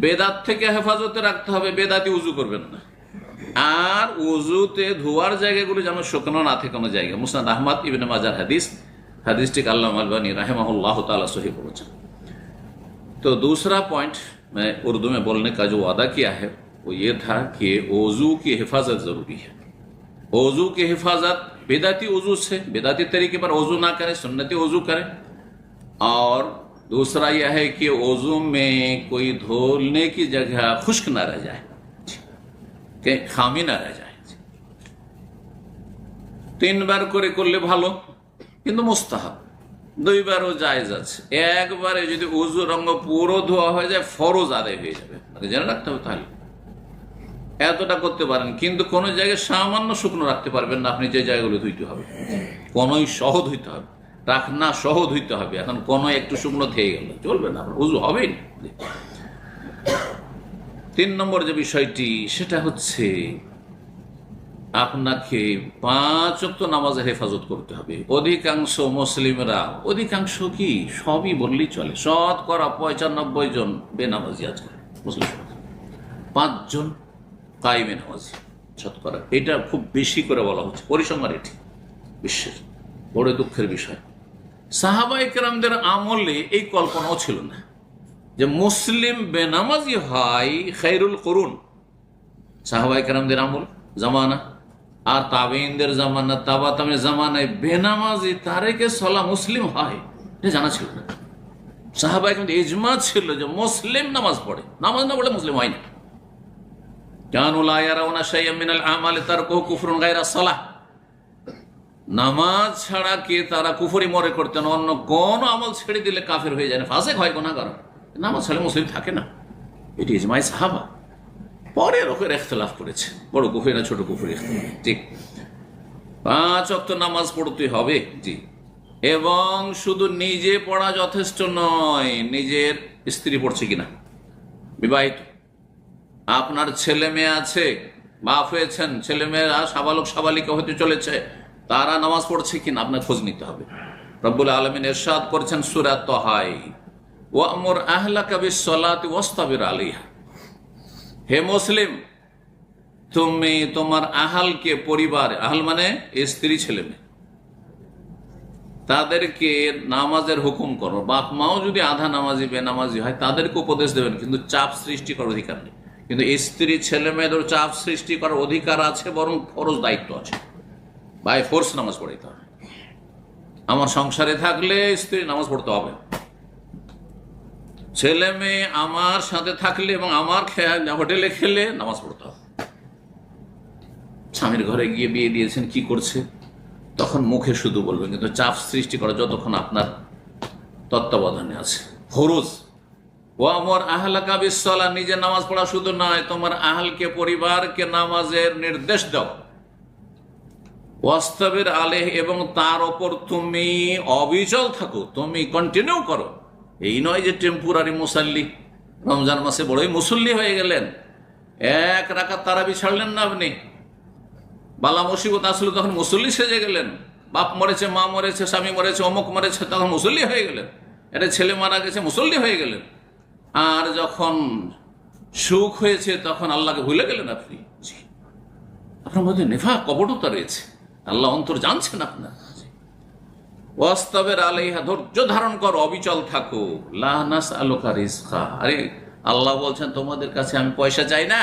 বেদাত থেকে হেফাজতে রাখতে হবে, বেদাতি উযু করবেন না। আর উযুতে ধোয়ার জায়গাগুলো যেন শুকনো না থাকে কোনো জায়গা। মুসনাদ আহমদ ইবনে মাজার হাদিস, হাদিসটি আল্লামা আলবানী রাহিমাহুল্লাহ ताला सही पहुंचा। तो दूसरा पॉइंट मैं उर्दू में बोलने का जो वादा किया है वो ये था कि वजू की हिफाजत जरूरी है। वजू की हिफाजत बेदाती वजू से, बेदाती तरीके पर वजू ना करें, सुन्नती वजू करें। और दूसरा यह है कि वजू में कोई धोने की जगह खुश्क ना रह जाए, कि खामी ना रह जाए। 3 বার করে করলে ভালো, কিন্তু মুস্তাহাব। 2 বারও জায়েজ আছে। একবারে যদি ওযু রঙ পুরো ধোয়া হয়ে যায়, ফরজ আদায় হয়ে যাবে, জেনে রাখতে হবে। তাহলে এতটা করতে পারেন, কিন্তু কোন জায়গায় সামান্য শুকনো রাখতে পারবেন না। আপনি যে জায়গাগুলো ধুইতে হবে, কোনই সহ ধুইতে হবে, রাখনা সহ ধুইতে হবে। এখন কোন একটু শুকনো থেকে গেল চলবে না, ওযু হবেই না। 3 নম্বর যে বিষয়টি, সেটা হচ্ছে আপনাকে 5 ওয়াক্ত নামাজের হেফাজত করতে হবে। অধিকাংশ মুসলিমরা, অধিকাংশ কি সবই বললেই চলে, 95% জন বেনামাজি আজকাল মুসলিম। 5 জন কায়েমে নামাজি শতকরা, এটা খুব বেশি করে বলা হচ্ছে। পরিসংখ্যান এটি বিশ্বের বড় দুঃখের বিষয়। সাহাবায়ে কেরামদের আমলে এই কল্পনাও ছিল না যে মুসলিম বেনামাজি হয় খায়রুল কুরুন। সাহাবায়ে কেরামদের আমল জামানা আর তাবেঈনদের জামানা, তাবা তাবেঈনের জামানায় বেনামাজি তারেকে সলা মুসলিম হয়, এটা জানা ছিল না। সাহাবায়ে কেরামদের ইজমা ছিল যে মুসলিম নামাজ পড়ে, নামাজ না পড়লে মুসলিম হয় না। কানু লা ইয়ারাউনা শাইআম মিনাল আমালি তারকুহু কুফরুন গায়রা সালাহ। নামাজ ছাড়া কে তারা কুফরি মনে করতেন, অন্য কোন আমল ছেড়ে দিলে কাফের হয়ে যায় না, ফাসিক হয়, গুনাহগার। নামাজ ছাড়া মুসলিম থাকে না, এটি ইজমায়ে সাহাবা। পরে লোকের ইখতিলাফ করেছে, বড় কুফরি না ছোট কুফরি ইখতিলাফ। ঠিক 5 ওয়াক্ত নামাজ পড়তে হবে, জি। এবং শুধু নিজে পড়া যথেষ্ট নয়, নিজের স্ত্রী পড়ছে কিনা, বিবাহিত আপনার ছেলে মেয়ে আছে, বাপ হয়েছেন, ছেলে মেয়েরা সাবালক সাবালিকা হতে চলেছে, তারা নামাজ পড়ছে কিনা আপনার খোঁজ নিতে হবে। রব্বুল আলামিন ইরশাদ করেছেন সূরা তাহায়, ওয়ামুর আহলাকা বিস-সালাতি ওয়াসতাবির আলাইহা। হে মুসলিম, তুমি তোমার আহালকে, পরিবার, আহাল মানে স্ত্রী ছেলে মেয়ে, তাদেরকে নামাজের হুকুম করো। বাপ মাও যদি আধা নামাজি বেনামাজি হয় তাদেরকে উপদেশ দেবেন, কিন্তু চাপ সৃষ্টি করার অধিকার নেই। কিন্তু স্ত্রী ছেলে মেয়েদের চাপ সৃষ্টি করার অধিকার আছে, বরং ফরজ দায়িত্ব আছে। বাই ফোর্স নামাজ পড়াইতে হবে। আমার সংসারে থাকলে স্ত্রী নামাজ পড়তে হবে, ছেলে মেয়ে আমার সাথে থাকলে এবং আমার হোটেলে খেলে নামাজ পড়তে হবে। স্বামীর ঘরে গিয়ে বিয়ে দিয়েছেন, কি করছে, তখন মুখে শুধু বলবেন, কিন্তু চাপ সৃষ্টি করা যতক্ষণ আপনার তত্ত্বাবধানে আছে। ফরজ। ও আমার আহলাকা বিস-সালাহ, নিজে নামাজ পড়া শুধু নয়, তোমার আহলকে, পরিবারকে নামাজের নির্দেশ দাও। ওয়াস্তাবির আলাইহ, এবং তার ওপর তুমি অবিচল থাকো, তুমি কন্টিনিউ করো। এই নয় যে টেম্পোরারি মুসাল্লি, রমজান মাসে বড়ই মুসল্লি হয়ে গেলেন, 1 রাকাত তারাবি ছাড়লেন না আপনি, বালা মুসিবত আসলে তখন মুসল্লি সেজে গেলেন। বাপ মরেছে, মা মরেছে, স্বামী মরেছে, অমুক মরেছে, তখন মুসল্লি হয়ে গেলেন। এটা ছেলে মারা গেছে, মুসল্লি হয়ে গেলেন। আর যখন সুখ হয়েছে তখন আল্লাহকে ভুলে গেলেন আপনি। আপনার মধ্যে নেফাক, কপটতা রয়েছে, আল্লাহ অন্তর জানছেন আপনার। ওয়াস্তাবির আলাইহা, ধৈর্য ধারণ করো, অবিচল থাকো। লা নাসআলুকা রিজকা, আরে আল্লাহ বলছেন তোমাদের কাছে আমি পয়সা চাই না,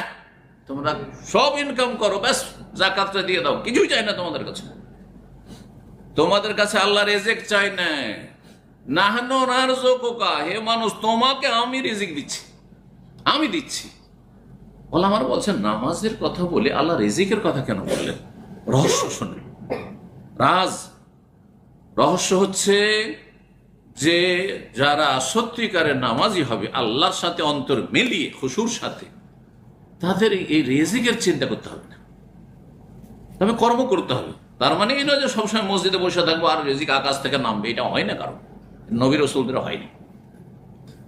তোমরা সব ইনকাম করো, ব্যাস যাকাতটা দিয়ে দাও, কিছুই চাই না তোমাদের কাছে। তোমাদের কাছে আল্লাহ রিজিক চাই না। নাহনু নারযুকুকা, হে মানুষ তোমাকে আমি রিজিক দিচ্ছি, আমি দিচ্ছি। ওলামারা বলছেন নামাজের কথা বলে আল্লাহ রিজিকের কথা কেন বললেন? রহস্য শুনুন। রহস্য হচ্ছে যে যারা সত্যিকারের নামাজি হবে, আল্লাহর সাথে অন্তর মিলিয়ে খুশুর সাথে, তাদের এই রিজিকের চিন্তা করতে হবে না, তবে কর্ম করতে হবে। তার মানে এই নয় যে সবসময় মসজিদে বসে থাকবো আর রিজিক আকাশ থেকে নামবে, এটা হয় না। কারণ নবী রসুলদের হয়নি।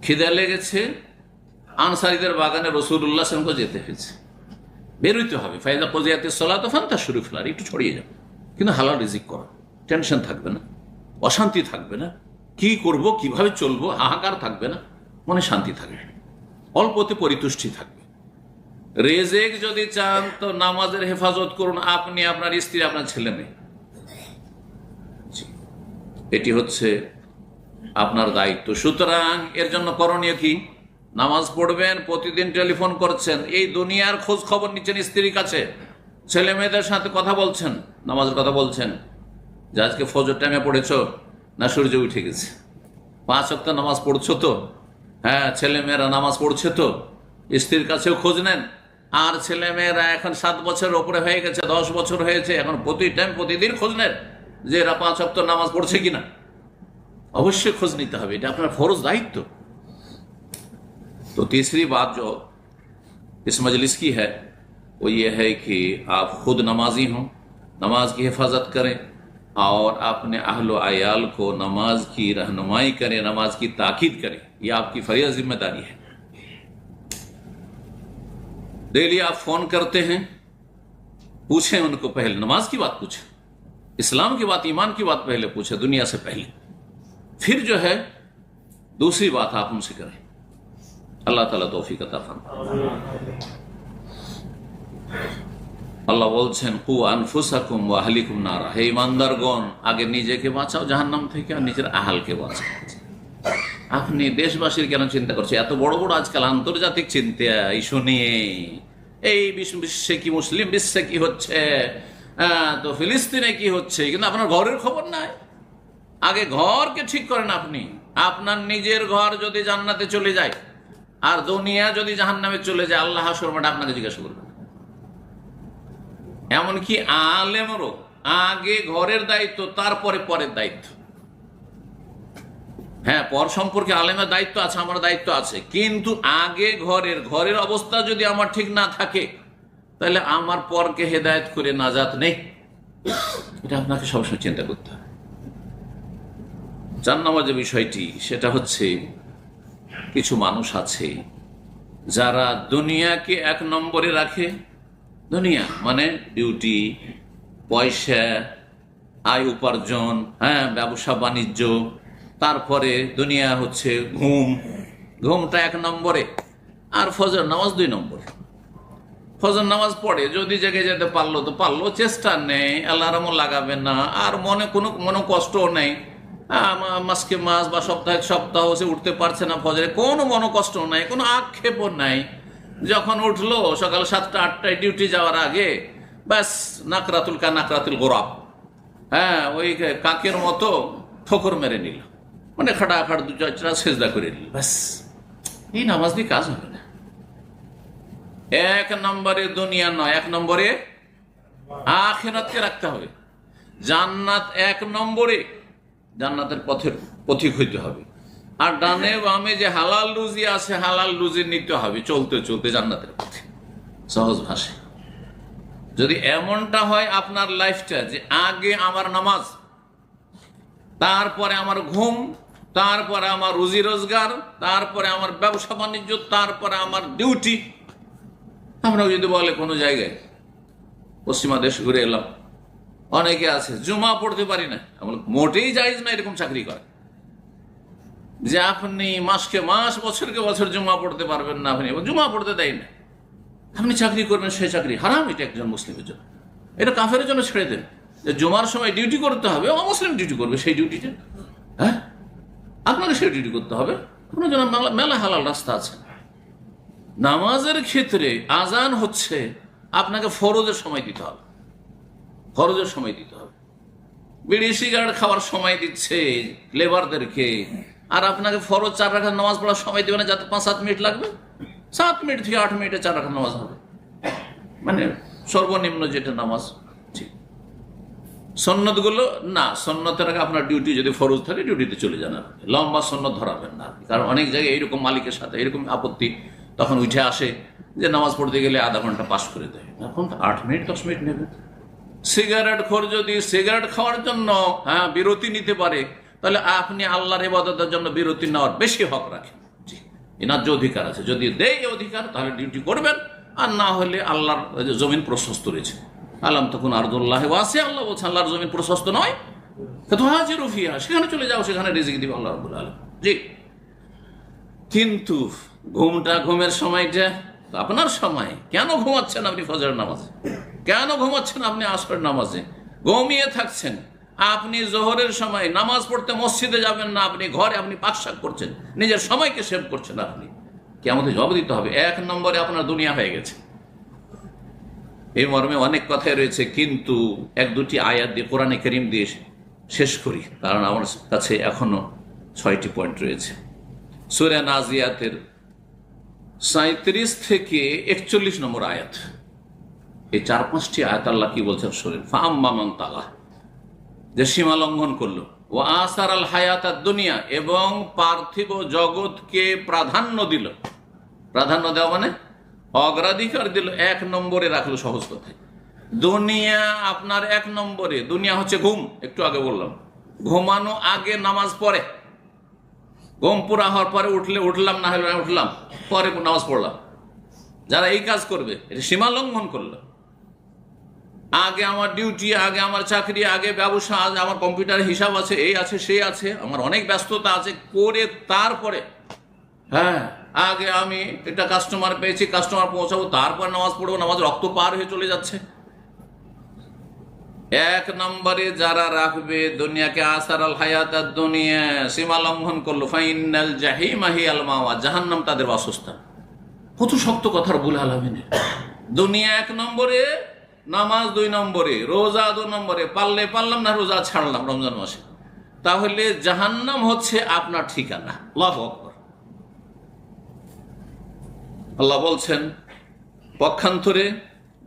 খিদে লেগেছে, আনসারীদের বাগানে রসুল্লাহ সাল্লামকে যেতে হয়েছে, বেরোইতে হবে। ফাইজা কজিয়াতিস সালাত ফান্তাশিরু ফিল আরদি, একটু ছড়িয়ে যাবে, কিন্তু হালাল রিজিক করো, টেনশন থাকবে না, অশান্তি থাকবে না, কি করব কিভাবে চলবো হাহাকার থাকবে না, মনে শান্তি থাকবে, অল্পতে পরিতুষ্টি থাকবে। রিজিক যদি চান তো নামাজের হেফাজত করুন, আপনি, আপনার স্ত্রী, আপনার ছেলে মেয়ে। এটি হচ্ছে আপনার দায়িত্ব। সুতরাং এর জন্য করণীয় কি? নামাজ পড়বেন, প্রতিদিন টেলিফোন করছেন, এই দুনিয়ার খোঁজ খবর নিচ্ছেন স্ত্রীর কাছে, ছেলে মেয়েদের সাথে কথা বলছেন, নামাজের কথা বলছেন, যে আজকে ফজর টাইমে পড়েছো না সূর্য উঠে গেছে, 5 ওয়াক্ত নামাজ পড়ছো তো, হ্যাঁ ছেলে মেয়েরা নামাজ পড়ছে তো, স্ত্রীর কাছেও খোঁজ নেন। আর ছেলে মেয়েরা এখন 7 বছরের ওপরে হয়ে গেছে, 10 বছর হয়েছে, এখন প্রতিদিন খোঁজ নেন যে এরা 5 ওয়াক্ত নামাজ পড়ছে কিনা। अवश्य खोज नीते হবে, এটা আপনার ফরজ দায়িত্ব। तो तीसरी बात जो इस मजलिस की है वो ये है कि आप खुद नमाजी हों, नमाज की हिफाजत करें और अपने अहलो आयाल को नमाज की रहनुमाई करें, नमाज की ताकीद करें। ये आपकी फरीज़ जिम्मेदारी है। डेली आप फोन करते हैं, पूछें उनको, पहले नमाज की बात पूछें, इस्लाम की बात, ईमान की बात पहले पूछें दुनिया से पहले, फिर जो है दूसरी बात आप उनसे करें। अल्लाह ताला तौफीक अता फरमाए। আল্লাহ বলছেন কু আনফুসাকুম ওয়া আহলিকুম নারা, হে ঈমানদারগণ আগে নিজেকে বাঁচাও জাহান্নাম থেকে আর নিজের আহালকে বাঁচাও। আপনি দেশবাসীর কেন চিন্তা করছে? এত বড় বড় আজকাল আন্তর্জাতিক চিন্তা ইস্যু নিয়ে, এই বিশ্বে কি, মুসলিম বিশ্বে কি হচ্ছে, তো ফিলিস্তিনে কি হচ্ছে, কিন্তু আপনার ঘরের খবর নাই। আগে ঘরকে ঠিক করেন আপনি। আপনার নিজের ঘর যদি জান্নাতে চলে যায় আর দুনিয়া যদি জাহান্নামে চলে যায়, আল্লাহ হাশর মাঠে আপনাকে জিজ্ঞাসা করবেন। এমনকি আলেমেরও আগে ঘরের দায়িত্ব, তারপরে পরের দায়িত্ব। হ্যাঁ, পর সম্পর্কে আলেমের দায়িত্ব আছে, আমার দায়িত্ব আছে, কিন্তু আগে ঘরের অবস্থা যদি আমার ঠিক না থাকে, তাহলে আমার পরকে হেদায়েত করে নাজাত নেই। এটা আপনাকে সবসময় চিন্তা করতে হবে। 4 নম্বর যে বিষয়টি, সেটা হচ্ছে কিছু মানুষ আছে যারা দুনিয়াকে 1 নম্বরে রাখে। দুনিয়া মানে ডিউটি, পয়সা, আয় উপার্জন, হ্যাঁ ব্যবসা বাণিজ্য, তারপরে দুনিয়া হচ্ছে ঘুমটা 1 নম্বরে, আর ফজর নামাজ 2 নম্বরে। ফজর নামাজ পড়ে, যদি জেগে যেতে পারলো তো পারলো, চেষ্টা নেই, অ্যালার্মও লাগাবে না, আর কোনো কষ্টও নেই। মাসকে মাস বা সপ্তাহ সে উঠতে পারছে না ফজরে, কোনো মনোকষ্ট নাই, কোনো আক্ষেপও নাই। যখন উঠলো সকাল 7টা 8টায় ডিউটি যাওয়ার আগে, ব্যাস নাকরাতুল গোরাব, হ্যাঁ ওই কাকের মতো ঠোকর মেরে নিল, মানে খাটাখাট 2-4 সেজদা করে নিল, ব্যাস। এই নামাজ দিয়ে কাজ হবে না। 1 নম্বরে দুনিয়া নয়, 1 নম্বরে আখিরাতকে রাখতে হবে। জান্নাত 1 নম্বরে, জান্নাতের পথিক হইতে হবে। আর ডানে বামে যে হালাল রুজি আছে, হালাল রুজি নিতে হবে চলতে চলতে জান্নাতের পথে, সহজ ভাষায়। যদি এমনটা হয় আপনার লাইফটা, যে আগে আমার নামাজ, তারপরে আমার ঘুম, তারপরে আমার রুজি রোজগার, তারপরে আমার ব্যবসা বাণিজ্য, তারপরে আমার ডিউটি। আমরা যদি বলে কোনো জায়গায় পশ্চিমা দেশ ঘুরে এলাম, অনেকে আছে জুমা পড়তে পারি না, মোটেই জায়েজ না এরকম চাকরি করে, যে আপনি মাসকে মাস, বছরকে বছর জুমা পড়তে পারবেন না, আপনি জুমা পড়তে দেয় না, আপনি চাকরি করবেন, সে চাকরি হারাম। এটা একজন মুসলিমের জন্য, এটা কাফেরের জন্য ছেড়ে দেন। যে জুমার সময় ডিউটি করতে হবে, অমুসলিম ডিউটি করবে সেই ডিউটিটা। হ্যাঁ, আপনাকে সেই ডিউটি করতে হবে। আপনার জন্য মেলা হালাল রাস্তা আছে। নামাজের ক্ষেত্রে আজান হচ্ছে, আপনাকে ফরজের সময় দিতে হবে, ফরজের সময় দিতে হবে। বিড়ি সিগারেট খাওয়ার সময় দিচ্ছে লেবারদেরকে, আর আপনাকে ফরজ 4 রাকাত নামাজ পড়ার সময় দেবে না, যাতে 5-7 মিনিট লাগবে। 7 মিনিট থেকে 8 মিনিটে 4 রাকাত নামাজ হবে, মানে সর্বনিম্ন যেটা নামাজ। ঠিক সন্ন্যত গুলো না, সন্ন্যতের আগে আপনার ডিউটি যদি ফরজ থাকে ডিউটিতে চলে যান, আপনি লম্বা সন্ন্যত ধরাবেন না। কারণ অনেক জায়গায় এইরকম মালিকের সাথে এরকম আপত্তি তখন উঠে আসে যে নামাজ পড়তে গেলে আধা ঘন্টা পাস করে দেয়, এখন 8 মিনিট 10 মিনিট নেবে। সিগারেট খোর যদি সিগারেট খাওয়ার জন্য বিরতি নিতে পারে, তাহলে আপনি আল্লাহর ইবাদতের জন্য বিরতি নেওয়ার বেশি হক রাখেন। এনার যে অধিকার আছে, যদি দেয় অধিকার তাহলে ডিউটি করবেন, আর না হলে আল্লাহর জমিন প্রশস্ত রয়েছে। আলাম তখন আরদুল্লাহ ওয়াসি, আল্লাহ বলছেন আল্লাহর জমিন প্রশস্ত নয়, তো হাজির ফিহা, সেখানে চলে যাও, সেখানে রিজিক দিবে আল্লাহ রাব্বুল আলামিন। জি, কিন্তু ঘুমের সময়টা আপনার সময়। কেন ঘুমাচ্ছেন আপনি ফজরের নামাজে? কেন ঘুমাচ্ছেন আপনি আসরের নামাজে? ঘুমিয়ে থাকছেন। আপনি জোহরের সময় নামাজ পড়তে মসজিদে যাবেন না, আপনি ঘরে আপনি পাকশাক করছেন, নিজের সময়কে সেভ করছেন। আপনি কিয়ামতে জবাব দিতে হবে। 1 নম্বরে আপনার দুনিয়া হয়ে গেছে। এই মর্মে অনেক কথাই রয়েছে, কিন্তু 1-2টি আয়াত দিয়ে, কোরআনে কারীম দিয়ে শেষ করি, কারণ আমার কাছে এখনো 6টি পয়েন্ট রয়েছে। সূরা নাজিয়াতের 37 থেকে 41 নম্বর আয়াত, এই 4-5টি আয়াত আল্লাহ কি বলছেন শোনেন। ফাআম্মা মান তাগা, যে সীমা লঙ্ঘন করলো, ওয়া আসারাল হায়াতাদ দুনিয়া, এবং পার্থিব জগৎকে প্রাধান্য দিল। প্রাধান্য দেওয়া মানে অগ্রাধিকার দিল, 1 নম্বরে রাখলো। সহজ কথায় দুনিয়া আপনার 1 নম্বরে। দুনিয়া হচ্ছে ঘুম, একটু আগে বললাম। ঘুমানো আগে নামাজ পড়ে, ঘুম পুরা হওয়ার পরে উঠলাম, না হলে উঠলাম, পরে নামাজ পড়লাম। যারা এই কাজ করবে, এটা সীমা লঙ্ঘন করলো। আগে আমার ডিউটি, আগে আমার চাকরি, আগে ব্যবসা, আগে আমার কম্পিউটার হিসাব আছে, এই আছে সেই আছে, আমার অনেক ব্যস্ততা আছে, করে তারপরে আগে আমি একটা কাস্টমার পেয়েছি, কাস্টমার পৌঁছাবো, তারপর নামাজ পড়বো। নামাজ রক্ত পার হয়ে চলে যাচ্ছে। 1 নম্বরে যারা রাখবে দুনিয়াকে, আসারাল হায়াতাদ দুনিয়া, সীমা লঙ্ঘন করলো, ফাইনাল জাহিমা হিয়াল মাওয়া, জাহান্নাম তাদের বাসস্থান। কত শক্ত কথা রব্বুল আলামিনের। দুনিয়া 1 নম্বরে, নামাজ 2 নম্বরে, রোজা 2 নম্বরে, পারলে পারলাম, না রোজা ছাড়লাম রমজান মাসে, তাহলে জাহান্নাম হচ্ছে আপনার ঠিকানা। আল্লাহু আকবার। আল্লাহ বলছেন পক্ষান্তরে,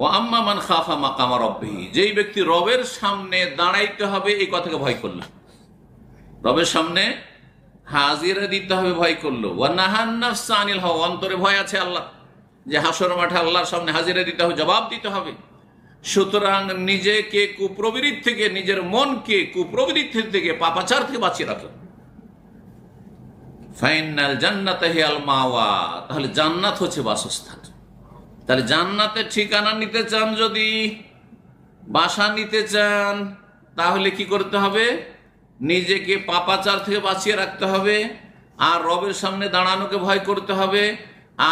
ও আম্মা মান খাফা মাকামা রাব্বিহি, যেই ব্যক্তি রবের সামনে দাঁড়াইতে হবে এই কথাকে ভয় করলো, রবের সামনে হাজিরা দিতে হবে ভয় করলো। ওয়া নাহান নাফসা আনিল হাওয়া, অন্তরে ভয় আছে আল্লাহ, যে হাসর মাঠে আল্লাহর সামনে হাজিরা দিতে হবে, জবাব দিতে হবে। সুতরাং নিজেকে কুপ্রবৃত্তি থেকে, নিজের মনকে কুপ্রবৃত্তি থেকে, পাপাচার থেকে বাঁচিয়ে রাখো। ফাইনাল জান্নাতে হিয়াল মাওয়া, তাহলে জান্নাত হচ্ছে বাসস্থান। তাহলে জান্নাতের ঠিকানা নিতে চান, যদি বাসা নিতে চান, তাহলে কি করতে হবে? নিজেকে পাপাচার থেকে বাঁচিয়ে রাখতে হবে, আর রবের সামনে দাঁড়ানোকে ভয় করতে হবে,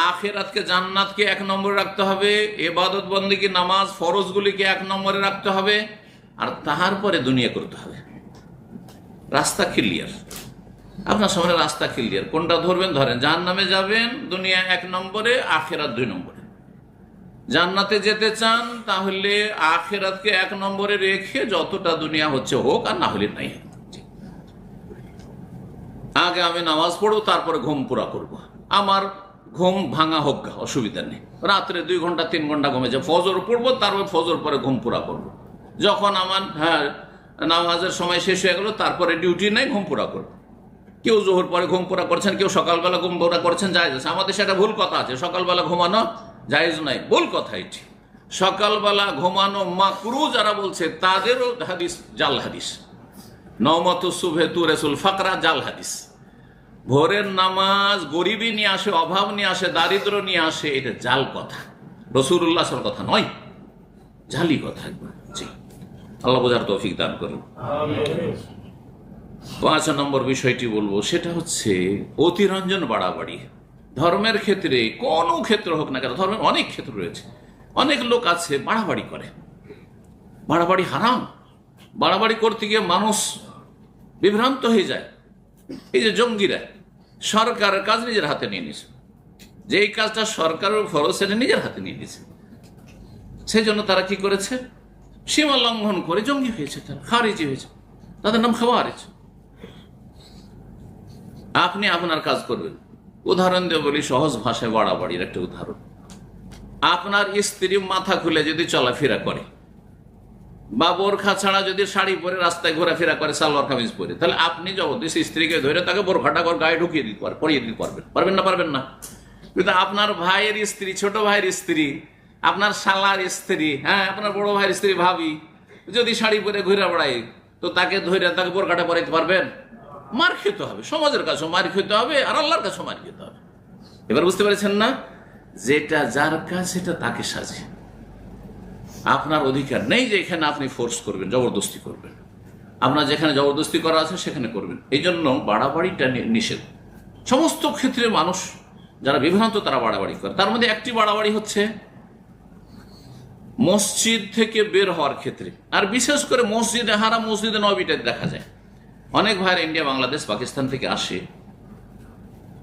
আখিরাতকে, জান্নাতকে 1 নম্বরে রাখতে হবে, ইবাদত বন্দেগী, নামাজ, ফরজগুলিকে 1 নম্বরে রাখতে হবে, আর তারপরে দুনিয়া করতে হবে। রাস্তা ক্লিয়ার, আপনার সামনে রাস্তা ক্লিয়ার। কোনটা ধরবেন ধরেন। জাহান্নামে যাবেন, দুনিয়া 1 নম্বরে, আখিরাত 2 নম্বরে। জান্নাতে যেতে চান, তাহলে আখিরাতকে 1 নম্বরে রেখে যতটা দুনিয়া হচ্ছে হোক, আর না হলে নাই। আগে আমি নামাজ পড়বো, তারপরে ঘুম পুরা করবো। আমার ঘুম ভাঙা হোক, অসুবিধা নেই। রাত্রে 2 ঘন্টা 3 ঘন্টা ঘুমেছে, ফজর পড়বো, তারপরে ফজর পরে ঘুম পুরা করবো। যখন আমার নামাজের সময় শেষ হয়ে গেল, তারপরে ডিউটি নেই, ঘুম পুরা করবো। কেউ জোহর পরে ঘুম পুরা করছেন, কেউ সকালবেলা ঘুম পুরা করছেন, জায়েজ আছে। আমাদের সেটা ভুল কথা আছে, সকালবেলা ঘুমানো জায়েজ নাই, ভুল কথা এটি। সকালবেলা ঘুমানো মাকরু যারা বলছে, তাদেরও হাদিস জাল হাদিস। নওমাতু সুবহে তু রাসূল ফাকরা, জাল হাদিস। ভোরের নামাজ গরিবী নিয়ে আসে, অভাব নিয়ে আসে, দারিদ্র নিয়ে আসে, এটা জাল কথা, রাসূলুল্লাহ সাল্লাল্লাহু আলাইহি ওয়াসাল্লাম কথা নয়, জালি কথা। জি, আল্লাহ বোঝার তৌফিক দান করুন। আমিন। 5 নম্বর বিষয়টি বলবো, সেটা হচ্ছে অতিরঞ্জন, বাড়াবাড়ি। ধর্মের ক্ষেত্রে, কোনো ক্ষেত্র হোক না কেন, ধর্মের অনেক ক্ষেত্র রয়েছে, অনেক লোক আছে বাড়াবাড়ি করে। বাড়াবাড়ি হারাম, বাড়াবাড়ি করতে গিয়ে মানুষ বিভ্রান্ত হয়ে যায়। এই যে জঙ্গিরা সরকারের কাজ নিজের হাতে নিয়ে নিয়েছে, যে এই কাজটা সরকারের ফরজ সেটা নিজের হাতে নিয়ে নিয়েছে। সেই জন্য তারা কি করেছে, সীমা লঙ্ঘন করে জঙ্গি হয়েছে, তারা খারিজি হয়েছে, তাদের নাম খাওয়ারিজ। আপনি আপনার কাজ করবেন। উদাহরণ দিয়ে বলি, সহজ ভাষায় বাড়াবাড়ির একটা উদাহরণ। আপনার স্ত্রী মাথা খুলে যদি চলাফেরা করে বা বোরখা ছাড়া যদি শাড়ি পরে রাস্তায় ঘোরাফেরা করে, সালোয়ার কামিজ পরে, তাহলে আপনি জবরদস্তি স্ত্রীকে ধরে তাকে বোরখাটা করে গায়ে ঢুকিয়ে দিতে পারবেন, পরিয়ে দিতে পারবেন? পারবেন না? পারবেন না। কিন্তু আপনার ভাইয়ের স্ত্রী, ছোট ভাইয়ের স্ত্রী, আপনার শালার স্ত্রী, হ্যাঁ আপনার বড় ভাইয়ের স্ত্রী ভাবি যদি শাড়ি পরে ঘুরে বেড়ায়, তো তাকে ধরে তাকে বোরখাটা পরাইতে পারবেন? মার খেতে হবে, সমাজের কাছেও মার খেতে হবে, আর আল্লাহর কাছেও মার খেতে হবে। এবার বুঝতে পেরেছেন না? যেটা যার কাজ সেটা তাকে সাজে। আপনার অধিকার নেই যে এখানে আপনি ফোর্স করবেন, জবরদস্তি করবেন। আপনার যেখানে জবরদস্তি করা আছে সেখানে করবেন। এই জন্য বাড়াবাড়িটা নিষেধ। সমস্ত ক্ষেত্রে মানুষ যারা বিভ্রান্ত তারা বাড়াবাড়ি করে। তার মধ্যে একটি বাড়াবাড়ি হচ্ছে মসজিদ থেকে বের হওয়ার ক্ষেত্রে, আর বিশেষ করে মসজিদে হারাম, মসজিদে নববীতে দেখা যায় অনেক ভাইয়ের ইন্ডিয়া, বাংলাদেশ, পাকিস্তান থেকে আসে,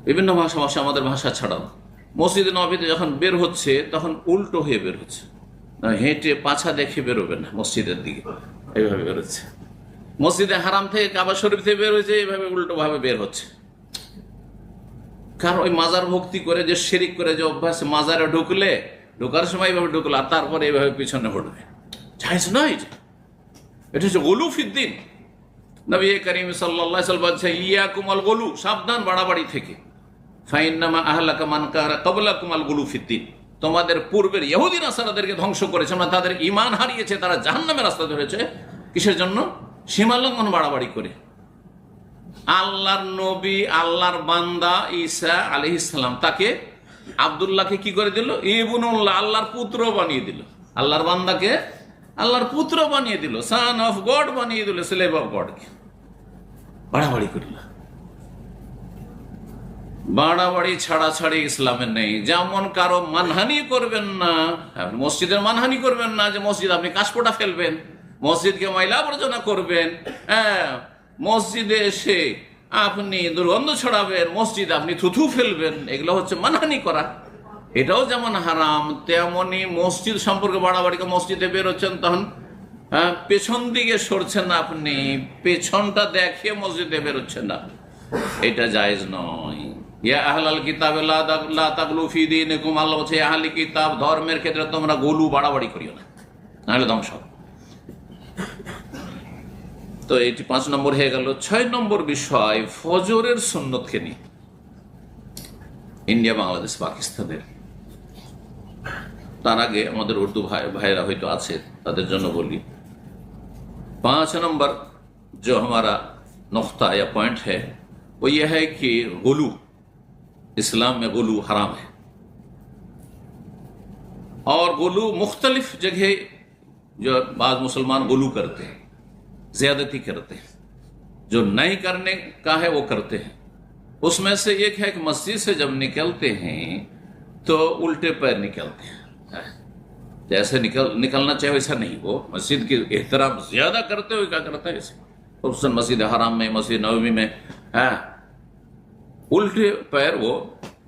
বিভিন্ন ভাষা আমাদের ভাষা ছাড়াও, মসজিদে নববীতে যখন বের হচ্ছে তখন উল্টো হয়ে বের হচ্ছে, হেঁটে পাছা দেখে বেরোবে না মসজিদের দিকে, এইভাবে বেরোচ্ছে। মসজিদে হারাম থেকে কাবা শরীফ থেকে বের হয়েছে, এইভাবে উল্টো ভাবে বের হচ্ছে। কারণ ওই মাজার ভক্তি করে যে শিরিক করে যে অভ্যাস, মাজারে ঢোকার সময় এইভাবে ঢুকলো আর তারপরে এইভাবে পিছনে পড়বে, জায়েজ নয়। এটা হচ্ছে গুলু ফিদ্দিন। নবী করিম সাল্লাল্লাহু আলাইহি ওয়াসাল্লাম বলছেন, ইয়াকুমাল গুলু, সাবধান বাড়াবাড়ি থেকে। ফাইন্নামা আহলাকা মান কানা ক্বাবলাকুমাল গুলু ফিদ্দিন, তোমাদের পূর্বের ইহুদি নাসারাদেরকে ধ্বংস করেছে, মানে তাদের ঈমান হারিয়েছে, তারা জাহান্নামের রাস্তা ধরেছে। কিসের জন্য? সীমালঙ্ঘন, বাড়াবাড়ি করে। আল্লাহর নবী, আল্লাহর বান্দা ঈসা আলাইহিস সালাম, তাকে আব্দুল্লাহকে কি করে দিল? ইবনুল্লাহ, আল্লাহর পুত্র বানিয়ে দিল। আল্লাহর বান্দাকে আল্লাহর পুত্র বানিয়ে দিল, সান অফ গড বানিয়ে দিল, স্লেভ অফ গডকে। বাড়াবাড়ি করিল। বাড়াবাড়ি ছাড়াছাড়ি ইসলামের নেই। যেমন কারো মানহানি করবেন না, মসজিদের মানহানি করবেন না, যে মসজিদ আপনি কাশপোটা ফেলবেন, মসজিদকে ময়লা আবর্জনা করবেন, হ্যাঁ মসজিদে এসে আপনি দুর্গন্ধ ছড়াবেন, মসজিদে আপনি থুথু ফেলবেন, এগুলো হচ্ছে মানহানি করা। এটাও যেমন হারাম, তেমনি মসজিদ সম্পর্কে বাড়াবাড়ি। মসজিদে বেরোচ্ছেন তখন পেছন দিকে সরছেন না, আপনি পেছনটা দেখে মসজিদে বেরোচ্ছেন না, এটা জায়েজ নয়। ইয়া আহলাল কিতাব লা তাগলু ফি দীনিকুম, আল্লাহ বলছে আহলি কিতাব, ধর্মের ক্ষেত্রে তোমরা গলু বাড়াবাড়ি করিও না, নাহলে ধ্বংস। তো এটি 5 নম্বর হয়ে গেল। 6 নম্বর বিষয় ফজরের সুন্নতকে নিয়ে। ইন্ডিয়া, বাংলাদেশ, পাকিস্তানের, তার আগে আমাদের উর্দু ভাইরা হয়তো আছে, তাদের জন্য বলি। 5 नंबर जो हमारा नुक्ता या पॉइंट है वो ये है कि गुलू, इस्लाम में गुलू हराम है। और गुलू मुख्तलिफ जगह जो बाद मुसलमान गुलू करते हैं, ज्यादती करते हैं, जो नहीं करने का है वो करते हैं। उसमें से एक है कि मस्जिद से जब निकलते हैं तो उल्टे पैर निकलते हैं। जैसे निकलना चाहिए वैसा नहीं, वो मस्जिद की एहतराम ज्यादा करते हुए क्या करता है ऐसे, खुसूसन मस्जिद हराम में, मस्जिद नबवी में उल्टे पैर वो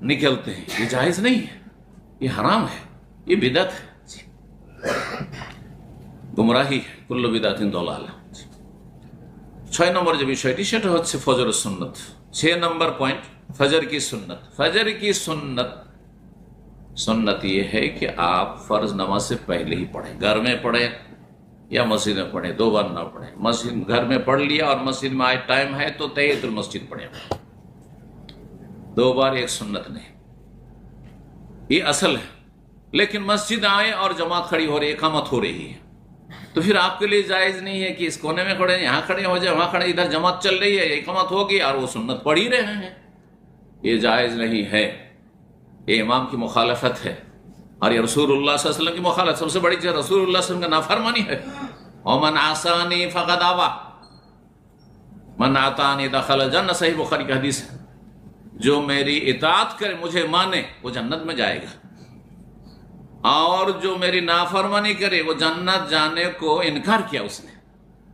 निकलते हैं। ये जायज नहीं है, ये हराम है, ये बिदअत है, गुमराही है, कुल्लु बिदअतिन दलाला। 6 নম্বর যে বিষয়টি সেটা হচ্ছে ফজরের সুন্নত। 6 নম্বর পয়েंट फजर की सुन्नत। फजर की सुन्नत ये है कि आप फर्ज नमाज से पहले ही पढ़ें, घर में पढ़े या मस्जिद में पढ़े, 2 बार ना पढ़े। मस्जिद घर में पढ़ लिया और मस्जिद में आए टाइम है तो तहियतुल मस्जिद पढ़े, 2 बार एक सुन्नत नहीं, ये असल है। लेकिन मस्जिद आए और जमात खड़ी हो रही, इकामत हो रही है, तो फिर आपके लिए जायज नहीं है कि इस कोने में खड़े, यहाँ खड़े हो जाए, वहां खड़े, इधर जमात चल रही है, इकामत होगी और वो सुन्नत पढ़ ही रहे हैं, ये जायज नहीं है। ये इमाम की मुखालफत है और ये रसूलुल्लाह सल्लल्लाहु अलैहि वसल्लम की मुखालफत। सबसे बड़ी चीज रसूलुल्लाह सल्लल्लाहु अलैहि वसल्लम का नाफरमानी है। और मन आसानी फक़द आवा, मन आतानी दखल जन्नत, सही बुखारी की हदीस है। जो मेरी इताअत करे, मुझे माने, वो जन्नत में जाएगा, और जो मेरी नाफरमानी करे वो जन्नत जाने को इनकार किया उसने,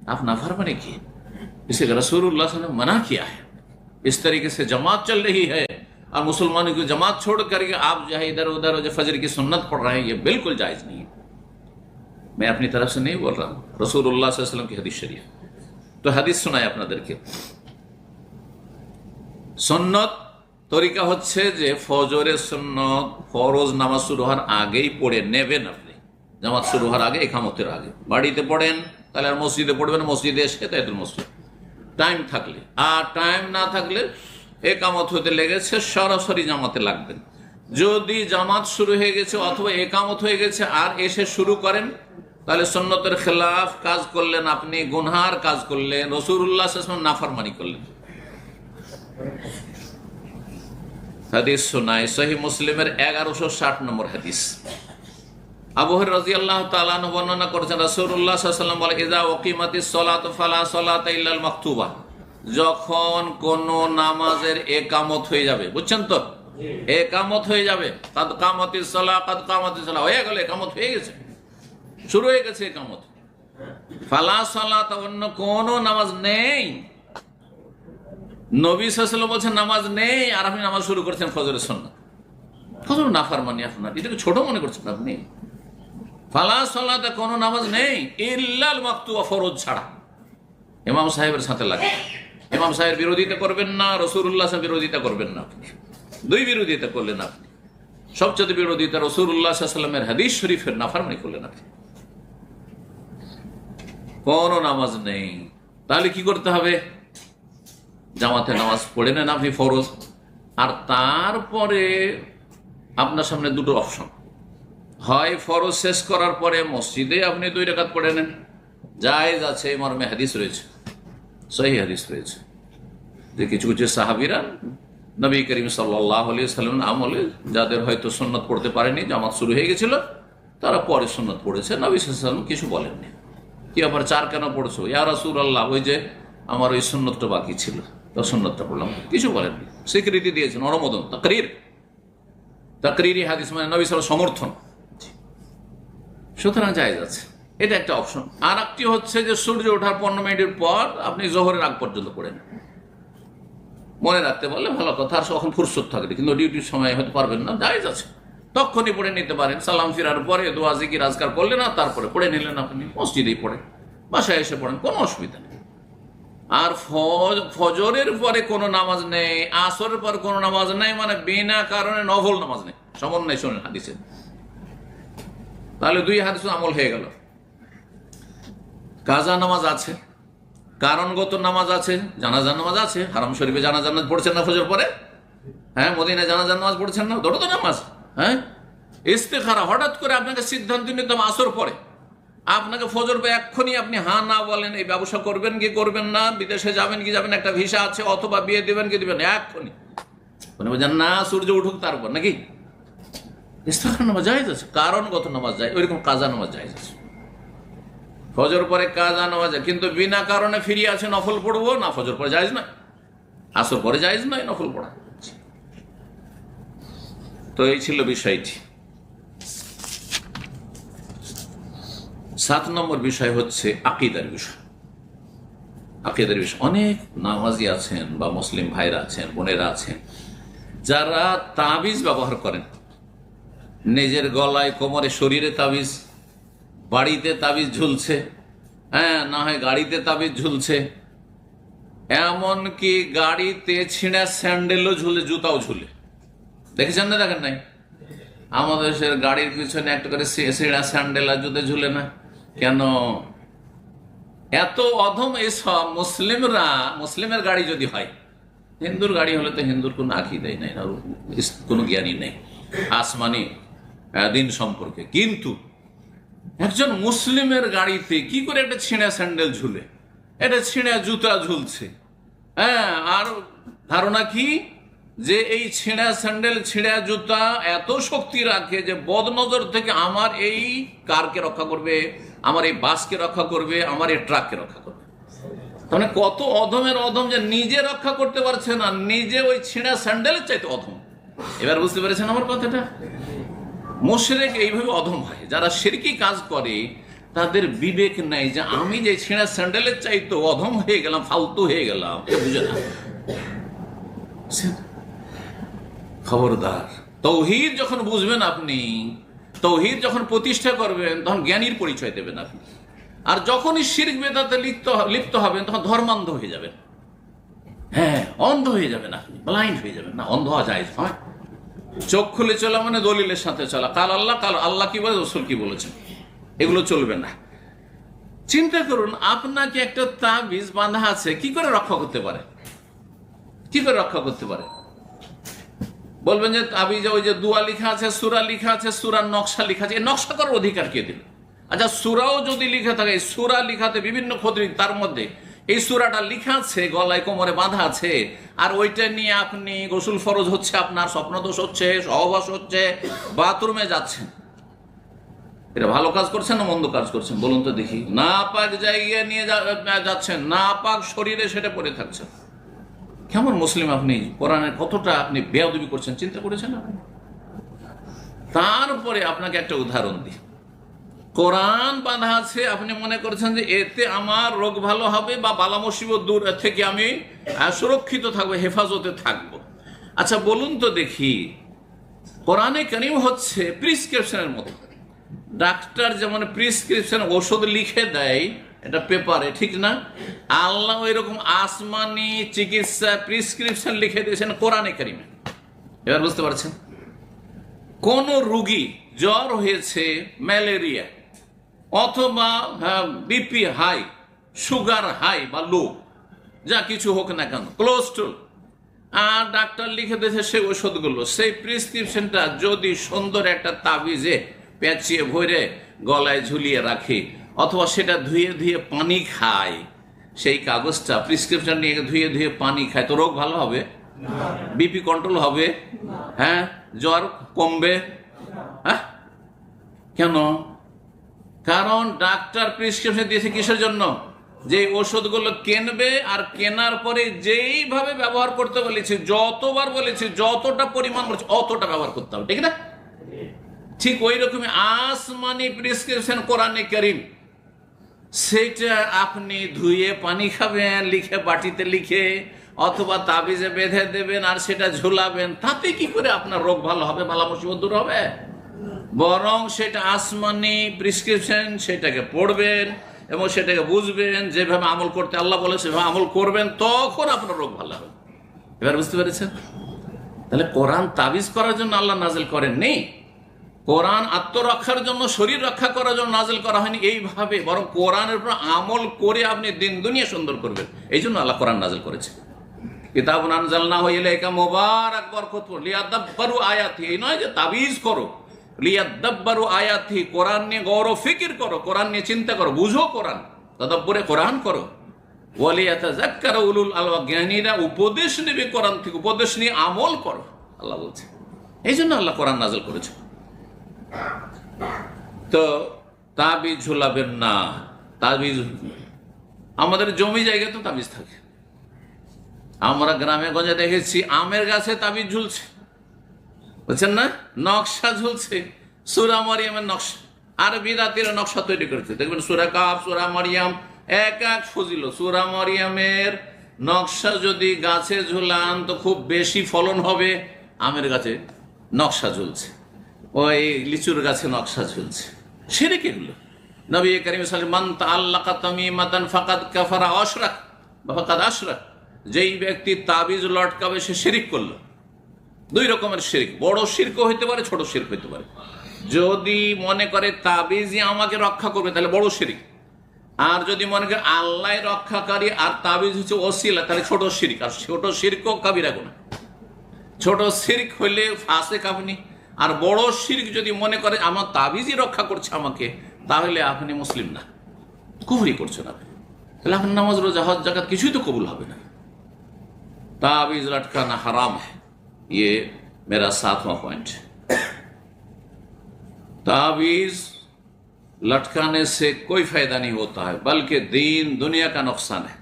आप नाफरमानी की, इसे रसूलुल्लाह सल्लल्लाहु अलैहि वसल्लम ने मना किया है। इस तरीके से जमात चल रही है और मुसलमानों की जमात छोड़ करके आप जो है इधर उधर जो फजर की सुन्नत पढ़ रहे हैं, ये बिल्कुल जायज नहीं है। मैं अपनी तरफ से नहीं बोल रहा हूँ, रसूलुल्लाह सल्लल्लाहु अलैहि वसल्लम की हदीस शरीफ। तो हदीस सुनाय আপনাদেরকে। সুন্নত তরিকা হচ্ছে যে ফজরের সুন্নত ফরজ নামাজ শুরু হওয়ার আগেই পড়ে নেবেন। আপনি জামাত শুরু হওয়ার আগে, ইকামতের আগে বাড়িতে পড়েন, তাহলে আর মসজিদে পড়বেন, মসজিদে এসে তাইতুল মসজিদ টাইম থাকলে। আর টাইম না থাকলে একামত হতে লেগেছে, সরাসরি জামাতে লাগবেন। যদি জামাত শুরু হয়ে গেছে অথবা একামত হয়ে গেছে আর এসে শুরু করেন, তাহলে সুন্নতের খেলাফ কাজ করলেন, আপনি গুনহার কাজ করলেন, রাসূলুল্লাহ সাল্লাল্লাহু আলাইহি ওয়াসাল্লাম নাফরমানি করলেন। হাদিস শোনায় সহিহ মুসলিমের 1160 নম্বর হাদিস। আবু হুরায়রা রাদিয়াল্লাহু তাআলা আনহু বর্ণনা করেছেন, রাসূলুল্লাহ সাল্লাল্লাহু আলাইহি ওয়াসাল্লাম বলে, ইযা উকিমাতিস সালাতু ফালা সালাতা ইল্লাল মাকতুবা। যখন কোন নামাজের একামত হয়ে যাবে, বুঝছেন তো, একামত হয়ে যাবে, কাদ কামাতিস সালাহ, কাদ কামাতিস সালাহ হয়ে গেল, একামত হয়ে গেছে, শুরু হয়ে গেছে একামত। ফালা সালাতা, অন্য কোন নামাজ নেই। নবী সাল্লাল্লাহু আলাইহি ওয়াসাল্লাম বলছেন নামাজ নেই, আর আপনি নামাজ শুরু করছেন ফজরের সুন্নাত। কত নাফরমানি আপনার, এটাকে ছোট মনে করছেন আপনি। ফালা সালাতা, কোন নামাজ নেই, ইল্লাল মাকতুবা, ফরজ ছাড়া। ইমাম সাহেবের সাথে লাগে, ইমাম সাহেবের বিরোধিতা করবেন না, রাসূলুল্লাহ সাল্লাল্লাহু আলাইহি ওয়াসাল্লাম বিরোধিতা করবেন না। আপনি দুই বিরোধিতা করলেন, আপনি সবচেয়ে বিরোধিতা রাসূলুল্লাহ সাল্লাল্লাহু আলাইহি ওয়াসাল্লামের হাদিস শরীফের নাফরমানি করলেন আপনি। কোন নামাজ নেই, তাহলে কি করতে হবে? জামাতে নামাজ পড়ে নেন আপনি ফরজ, আর তারপরে আপনার সামনে দুটো অপশন, হয় ফরজ শেষ করার পরে মসজিদে আপনি 2 রাকাত পড়ে নেন, জায়েজ আছে, এই মর্মে হাদিস রয়েছে, সহিহ হাদিস রয়েছে যে কিছু কিছু সাহাবীরা নবী করিম সাল্লাল্লাহু আলাইহি ওয়াসাল্লামের আমলে যাদের হয়তো সুন্নাত পড়তে পারেনি, জামাত শুরু হয়ে গেছিল, তারা পরে সুন্নাত পড়েছে, নবী সাল্লাল্লাহু আলাইহি ওয়াসাল্লাম কিছু বলেননি। কি আবার 4 কেন পড়ছো? ইয়া রাসূলুল্লাহ, ওই যে আমার ওই সুন্নতটা বাকি ছিল, তো সুন্নতটা পড়লাম, কিছু বলেননি, স্বীকৃতি দিয়েছেন, অনুমোদন, তাকরীরি হাদিস মানে নবী সাল্লাল্লাহু সমর্থন। সুতরাং জায়েজ আছে, এটা একটা অপশন। আর একটি হচ্ছে যে সূর্য ওঠার 15 মিনিটের পর আপনি জোহরের আগ পর্যন্ত পড়েন, মনে রাখতে পারলে ভালো কথা, আর তখন ফুরসত থাকলে, কিন্তু ডিউটির সময় হতে পারবেন না, জায়েজ আছে, তখনই পড়ে নিতে পারেন। সালাম ফিরার পরে দোয়া জিকির আজকার করলেন, না তারপরে পড়ে নিলেন, আপনি মসজিদেই পড়েন, বাসায় এসে পড়েন, কোনো অসুবিধা নেই। আর ফজরের পরে কোনো নামাজ নেই, আসরের পর কোনো নামাজ নেই, মানে বিনা কারণে নফল নামাজ নেই, সমন্বয় শোনেন হাদিসে, তাহলে 2 হাদিস আমল হয়ে গেল। কাজা নামাজ আছে, কারণগত নামাজ আছে, জানাজার নামাজ আছে। হারাম শরীফে জানাজার নামাজ পড়ছেন না ফজর পরে? হ্যাঁ, মদিনায় জানাজার নামাজ পড়ছেন না? ধরো তো নামাজ। হ্যাঁ, ইস্তেখারা, হঠাৎ করে আপনাকে সিদ্ধান্ত নিতে হবে আসর পরে, আপনাকে ফজর পরে এক্ষুনি আপনি হ্যাঁ না বলেন, এই ব্যবসা করবেন কি করবেন না, বিদেশে যাবেন কি যাবেন, একটা ভিসা আছে, অথবা বিয়ে দিবেন কি দিবেন, এক্ষুনি মানে বলছেন না, সূর্য উঠুক তারপর, নাকি? ইস্তেখারা নামাজ জায়েজ আছে, কারণগত নামাজ যায়, ওইরকম কাজা নামাজ জায়েজ আছে। ফজর পরে কাজা নামাজ, কিন্তু বিনা কারণে ফিরিয়ে আছে নফল পড়বো না, ফজর পরে জায়েজ নয়, আসর পরে জায়েজ নয় নফল পড়া। তো এই ছিল বিষয়টি। 7 নম্বর বিষয় হচ্ছে আকীদার বিষয়। আকীদার বিষয়, অনেক নামাজি আছেন বা মুসলিম ভাইরা আছেন, বোনেরা আছেন, যারা তাবিজ ব্যবহার করেন, নিজের গলায়, কোমরে, শরীরে তাবিজ, বাড়িতে তাবিজ ঝুলছে, হ্যাঁ, না হয় গাড়িতে তাবিজ ঝুলছে, এমনকি গাড়িতে ছিঁড়া স্যান্ডেলও ঝুলে, জুতাও ঝুলে। দেখেছেন না? দেখেন নাই? আমাদের দেশের গাড়ির পিছনে একটা করে ছিঁড়া স্যান্ডেল আর জুতে ঝুলে না কেন? এত অধম এসব মুসলিমরা। মুসলিমের গাড়ি যদি হয়, হিন্দুর গাড়ি হলে তো হিন্দুর কোনো আকীদাই নাই, কোনো জ্ঞানই নেই আসমানি দিন সম্পর্কে, কিন্তু একজন মুসলিমের গাড়িতে কি করে একটা ছিঁড়া স্যান্ডেল ঝুলে, এটা ছিঁড়া জুতা ঝুলছে, হ্যাঁ, আর ধারণা কি যে এই ছিঁড়া স্যান্ডেল, ছিঁড়া জুতা এত শক্তি রাখে যে বদনজর থেকে আমার এই কারকে রক্ষা করবে, আমার এই বাসকে রক্ষা করবে, আমার এই ট্রাককে রক্ষা করবে। তাহলে কত অধমের অধম যে নিজে রক্ষা করতে পারছে না, নিজে ওই ছিঁড়া স্যান্ডেলের চাইতে অধম। এবার বুঝতে পেরেছেন আমার কথাটা? মুশরিক এইভাবে অধম হয়, যারা শিরকি কাজ করে তাদের বিবেক নাই যে আমি যে ছেঁড়া স্যান্ডেলের চাইতো অধম হয়ে গেলাম, ফালতু হয়ে গেলাম, বুঝে না। খবরদার, তৌহিদ যখন বুঝবেন আপনি, তৌহিদ যখন প্রতিষ্ঠা করবেন, তখন জ্ঞানীর পরিচয় দেবেন আপনি। আর যখনই শিরক বেদাতে লিপ্ত হবেন, তখন ধর্মান্ধ হয়ে যাবেন। হ্যাঁ, অন্ধ হয়ে যাবেন আপনি, ব্লাইন্ড হয়ে যাবেন। না, অন্ধ হওয়া যায় হয়। চোখ খুলে চলা মানে দলিলের সাথে চলা, কাল আল্লাহ কি বলে, রসুল কি বলেছেন, এগুলো চলবে না। চিন্তা করুন, আপনাকে একটা তাবিজ বাঁধা আছে, কি করে রক্ষা করতে পারে? কি করে রক্ষা করতে পারে? বলবেন যে তাবিজে ওই যে দুয়া লিখা আছে, সূরা লিখা আছে, সূরার নকশা লিখা আছে, এই নকশা করার অধিকার কে দিল? আচ্ছা, সূরাও যদি লিখে থাকে, সূরা লিখাতে বিভিন্ন ক্ষতি, তার মধ্যে এই সূরাটা লিখা আছে, গলায় কোমরে বাঁধা আছে, আর ওইটা নিয়ে আপনি গোসল ফরজ হচ্ছে, আপনার স্বপ্নদোষ হচ্ছে, সহবাস হচ্ছে, বাথরুমে যাচ্ছেন, এটা ভালো কাজ করছেন না মন্দ কাজ করছেন বলুন তো দেখি? না পাক জায়গায় নিয়ে যাচ্ছেন, না পাক শরীরে সেটা পড়ে থাকছেন। কেমন মুসলিম আপনি? কোরআনের কতটা আপনি বেয়াদবি করছেন চিন্তা করেছেন আপনি? তারপরে আপনাকে একটা উদাহরণ দিই। কোরআন বাঁধা আছে, আপনি মনে করছেন যে এতে আমার রোগ ভালো হবে বা বালা মুসিবত দূর থেকে আমি সুরক্ষিত থাকবো, হেফাজতে থাকবো। আচ্ছা বলুন তো দেখি, কোরআনে কারীম হচ্ছে প্রিসক্রিপশনের মতো। ডাক্তার যেমন প্রিসক্রিপশন ওষুধ লিখে দেয় এটা পেপারে, ঠিক না? আল্লাহ এরকম আসমানি চিকিৎসা প্রিসক্রিপশন লিখে দিয়েছেন কোরআনে কারীমে। এবার বুঝতে পারছেন? কোন রোগী জ্বর হয়েছে, ম্যালেরিয়া অথবা বিপি হাই, সুগার হাই বা লো, যা কিছু হোক না কেন, কোলেস্ট্রল, আর ডাক্তার লিখে দিয়েছে সেই ওষুধগুলো, সেই প্রিসক্রিপশনটা যদি সুন্দর একটা তাবিজে পেঁচিয়ে ভরে গলায় ঝুলিয়ে রাখি, অথবা সেটা ধুয়ে ধুয়ে পানি খায়, সেই কাগজটা প্রিসক্রিপশন নিয়ে ধুয়ে ধুয়ে পানি খায়, তো রোগ ভালো হবে? বিপি কন্ট্রোল হবে? হ্যাঁ, জ্বর কমবে? হ্যাঁ, কেন? কারণ ডাক্তার প্রিসক্রিপশন দিয়েছে কিসের জন্য? যে ওষুধগুলো কিনবে, আর কেনার পরে যেইভাবে ব্যবহার করতে বলেছে, যতবার বলেছে, যতটা পরিমাণ বলেছে অতটা ব্যবহার করতে হবে, ঠিক না? ঠিক ওই রকমই আসমানি প্রিসক্রিপশন কোরআনে কারীম, সেটা আপনি ধুয়ে পানি খাবেন, লিখে বাটিতে লিখে, অথবা তাবিজে বেঁধে দেবেন আর সেটা ঝুলাবেন, তাতে কি করে আপনার রোগ ভালো হবে, বালা মুসিবত দূর হবে? বরং সেটা আসমানি প্রিসক্রিপশন, সেটাকে পড়বেন এবং সেটাকে বুঝবেন, যেভাবে আমল করতে আল্লাহ বলে সেভাবে আমল করবেন, তখন আপনার রোগ ভালো হবে। এবার বুঝতে পেরেছেন? তাহলে কোরআন তাবিজ করার জন্য আল্লাহ নাজিল করেননি, কোরআন আত্মরক্ষার জন্য, শরীর রক্ষা করার জন্য নাজিল করা হয়নি এইভাবে, বরং কোরআনের উপর আমল করে আপনি দিন দুনিয়া সুন্দর করবেন, এই জন্য আল্লাহ কোরআন নাজিল করেছে। কিতাবুন আনজালনাহু ইলাইকা মুবারাক বরকতুন লিয়াদাব্বারু আয়াতি, এই নয় যে তাবিজ করো, লিয়াদাব্বারু আয়াতি, কোরআন নিয়ে গৌর ফিকির করো, কোরআন নিয়ে চিন্তা করো, বুঝো কোরআন, তাদাব্বুরে কোরআন করো। ওয়ালিয়াতাযাক্কারু উলুল আলবাব, জ্ঞানীরা উপদেশ নেবে কোরআন থেকে, উপদেশ নিয়ে আমল করো, আল্লাহ বলছে। এই জন্য আল্লাহ কোরআন নাজিল করেছে। তো তাবিজ ঝুলাবেন না। তাবিজ আমাদের জমি জায়গায় তো তাবিজ থাকে, আমরা গ্রামে গঞ্জে দেখেছি আমের গাছে তাবিজ ঝুলছে, বুঝছেন না? নকশা ঝুলছে, সূরা মারিয়ামের নকশা, আর বিদাতিরা নকশা তৈরি করেছে, দেখবেন সূরা কাফ, সূরা মারিয়াম, এক এক ফজিল। সূরা মারিয়ামের নকশা যদি গাছে ঝুলান তো খুব বেশি ফলন হবে, আমের গাছে নকশা ঝুলছে, ওই লিচুর গাছে নকশা ঝুলছে, শিরক এগুলো। নবী কারীম সাল্লাল্লাহু আলাইহি ওয়াসাল্লাম, মান তাআল্লাকা তামিমাতান ফাকাদ কাফারা আশরাক বা ফাকাদ আশরাক, যেই ব্যক্তি তাবিজ লটকাবে সে শিরক করলো। দুই রকমের শিরক, বড় শিরকও হইতে পারে, ছোট শিরক হইতে পারে। যদি মনে করে তাবিজই আমাকে রক্ষা করবে তাহলে বড় শিরক, আর যদি মনে করে আল্লাহ রক্ষাকারী আর তাবিজ হচ্ছে ওসিলা, তাহলে ছোট শিরক। আর ছোট শিরকও কাবিরা গুনাহ। ছোট শিরক হইলে ফাসিক আপনি, আর বড় শিরক যদি মনে করে আমার তাবিজই রক্ষা করছে আমাকে, তাহলে আপনি মুসলিম না, কুফরি করছেন আপনি। তাহলে আপনার নামাজ, রোজা, হজ, যাকাত কিছুই তো কবুল হবে না। ताबीज लटकाना हराम है, ये मेरा 7वां पॉइंट। ताबीज लटकाने से कोई फायदा नहीं होता है, बल्कि दीन दुनिया का नुकसान है।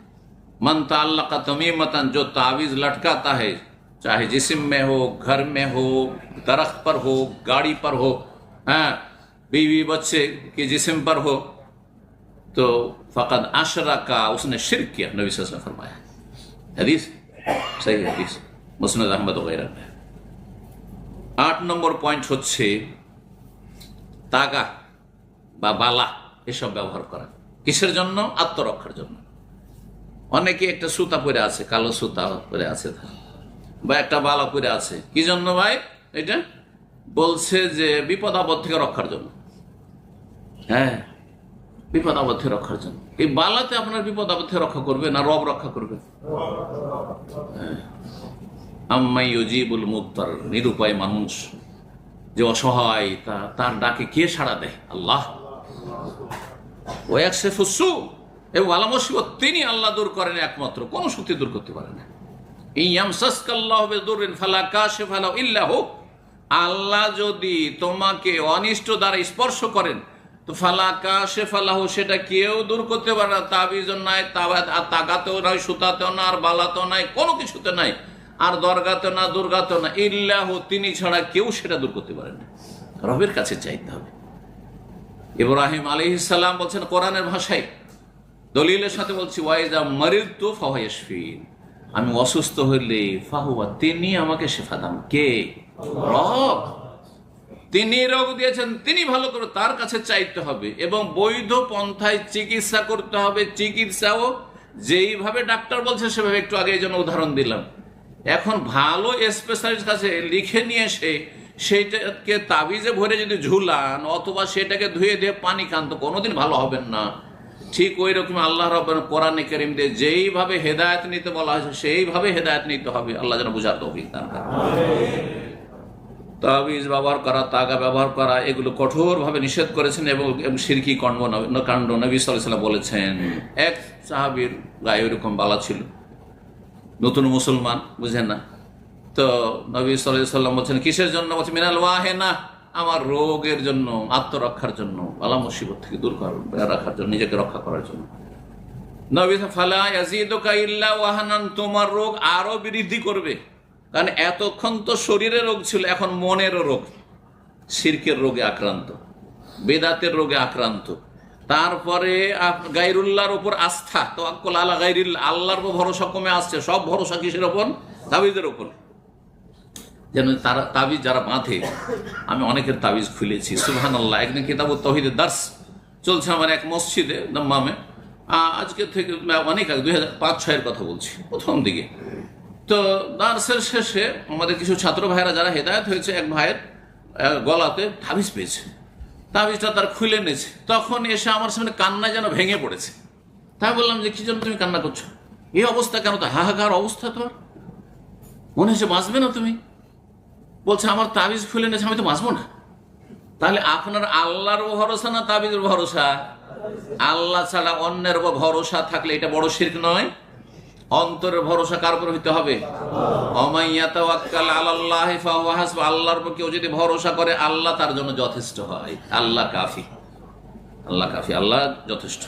मन ताल्लका तमीमतन, जो ताबीज लटकाता है, चाहे जिस्म में हो, घर में हो, दरख्त पर हो, गाड़ी पर हो, हाँ, बीवी बच्चे के जिस्म पर हो, तो फ़क़द अशरका, उसने शिर्क किया। नबी सल्लल्लाहु अलैहि वसल्लम फरमाया, हदीस सही हदीस मुस्नद अहमद वगैरह में। 8 নম্বর পয়েন্ট হচ্ছে তাগা বা বালা এসব ব্যবহার করা। কিসের জন্য? আত্মরক্ষার জন্য। অনেকে একটা সুতা পরে আছে, কালো সুতা পরে আছে, বা একটা বালা পরে আছে, কি জন্য ভাই? এটা বলছে যে বিপদ আপদ থেকে রক্ষার জন্য। হ্যাঁ, বিপদ আপদ থেকে রক্ষার জন্য। এই বালাতে আপনার বিপদ আপদ থেকে রক্ষা করবে না রব রক্ষা করবে? আম্মাই ইউজিবুল মুদ্দার, নিরুপায় মানুষ যে অসহায়, তার ডাকে কে সাড়া দেয়? আল্লাহ। ওয়াকশিফুস সু, এবং আলা মুসিবত তিনি আল্লাহ দূর করেন একমাত্র, কোনো শক্তি দূর করতে পারে না। ইয়ামসাসকাল্লাহু বিদুররিন ফালা কাশিফা লাহু ইল্লা হু, আল্লাহ যদি তোমাকে অনিষ্ট দ্বারা স্পর্শ করেন তো ফালা কাশিফা লাহু, সেটা কেউ দূর করতে পারে না। তাবিজও নাই, তাগাতেও নাই, সুতাতেও না, আর বালাতেও নাই, কোনো কিছুতে নাই, আর দরগাতেও না, দুর্গাতেও না, ইল্লাহু, তিনি ছাড়া কেউ সেটা দূর করতে পারে না। রবের কাছে চাইতে হবে। ইব্রাহিম আলাইহিস সালাম বলছেন কোরআনের ভাষায়, দলিলের সাথে বলছি, ওয়াইজা মারিদতু ফাহুয়া ইয়াশফিন, আমি অসুস্থ হইলে ফাহুয়া, তিনি আমাকে শেফা দান। কে? রব। তিনি রোগ দিয়েছেন, তিনি ভালো করে, তার কাছে চাইতে হবে এবং বৈধ পন্থায় চিকিৎসা করতে হবে। চিকিৎসাও যেইভাবে ডাক্তার বলছে সেভাবে, একটু আগে এই জন্য উদাহরণ দিলাম। এখন ভালো স্পেশালিস্ট কাছে লিখে নিয়ে এসে সেইটাকে তাবিজে ভরে যদি ঝুলান অথবা সেটাকে ধুয়ে দিয়ে পানি খান তো কোনোদিন ভালো হবেন না। ঠিক ওই রকম আল্লাহ রাব্বুল কোরআনে কারীম দিয়ে যেইভাবে হেদায়েত নিতে বলা হয়েছে সেইভাবে হেদায়েত নিতে হবে। আল্লাহ যেন বুঝার তৌফিক দান করেন। তাবিজ ব্যবহার করা, তাগা ব্যবহার করা, এগুলো কঠোরভাবে নিষেধ করেছেন এবং শিরকি কাণ্ড নবী সাল্লাল্লাহু আলাইহি ওয়াসাল্লাম বলেছেন। এক সাহাবীর গায়ে ওইরকম বালা ছিল, নতুন মুসলমান, বুঝেন না, তো নবী সাল্লাল্লাহু আলাইহি ওয়াসাল্লাম বলছেন কিসের জন্য? বলছে মিনাল ওয়াহেনা, আমার রোগের জন্য, আত্মরক্ষার জন্য, বালা মুসিবত থেকে দূর রাখার জন্য, নিজেকে রক্ষা করার জন্য। নবী ফালা ইয়াজিদুকা ইল্লা ওয়াহানান, তোমার রোগ আরো বৃদ্ধি করবে, কারণ এতক্ষণ তো শরীরের রোগ ছিল, এখন মনেরও রোগ, শিরকের রোগে আক্রান্ত, বেদাতের রোগে আক্রান্ত, তারপরে গায়রুল্লাহর উপর আস্থা, তাওয়াক্কুল আলা গায়রিল্লাহ, আল্লাহর উপর ভরসা কমে আসছে। সব ভরসা কিসের উপর? তাবিজের উপর। যেন তারা তাবিজ যারা বাঁধে, আমি অনেকের তাবিজ খুলেছি, সুবহানাল্লাহ। একদিন কিতাবুত তাওহীদের দার্স চলছে আমার এক মসজিদে দাম্মামে, আজকে থেকে অনেক আগে 2005-06 কথা বলছি, প্রথম দিকে। তো দার্সের শেষে আমাদের কিছু ছাত্র ভাইরা যারা হেদায়েত হয়েছে, এক ভাইয়ের গলাতে তাবিজ পেয়েছে, তাবিজটা তার খুলে নিয়েছে। তখন এসে আমার সামনে কান্না যেন ভেঙে পড়েছে। তাই বললাম যে কি জন্য তুমি কান্না করছো? এই অবস্থা কেন? তো হাহাকার অবস্থা, তোমার মনে হচ্ছে বাঁচবে না তুমি। বলছে আমার তাবিজ খুলে নিয়েছে, আমি তো বাঁচবো না। তাহলে আপনার আল্লাহর ভরসা না তাবিজের ভরসা? আল্লাহ ছাড়া অন্যের উপর ভরসা থাকলে এটা বড় শিরক নয়? অন্তরের ভরসা কার উপর হইতে হবে? ওমাইয়া তাওয়াক্কাল আলাল্লাহি ফাহুয়া হাসবুহ, আল্লাহর উপর কেউ যদি ভরসা করে আল্লাহ তার জন্য যথেষ্ট হয়। আল্লাহ কাফি, আল্লাহ কাফি, আল্লাহ যথেষ্ট।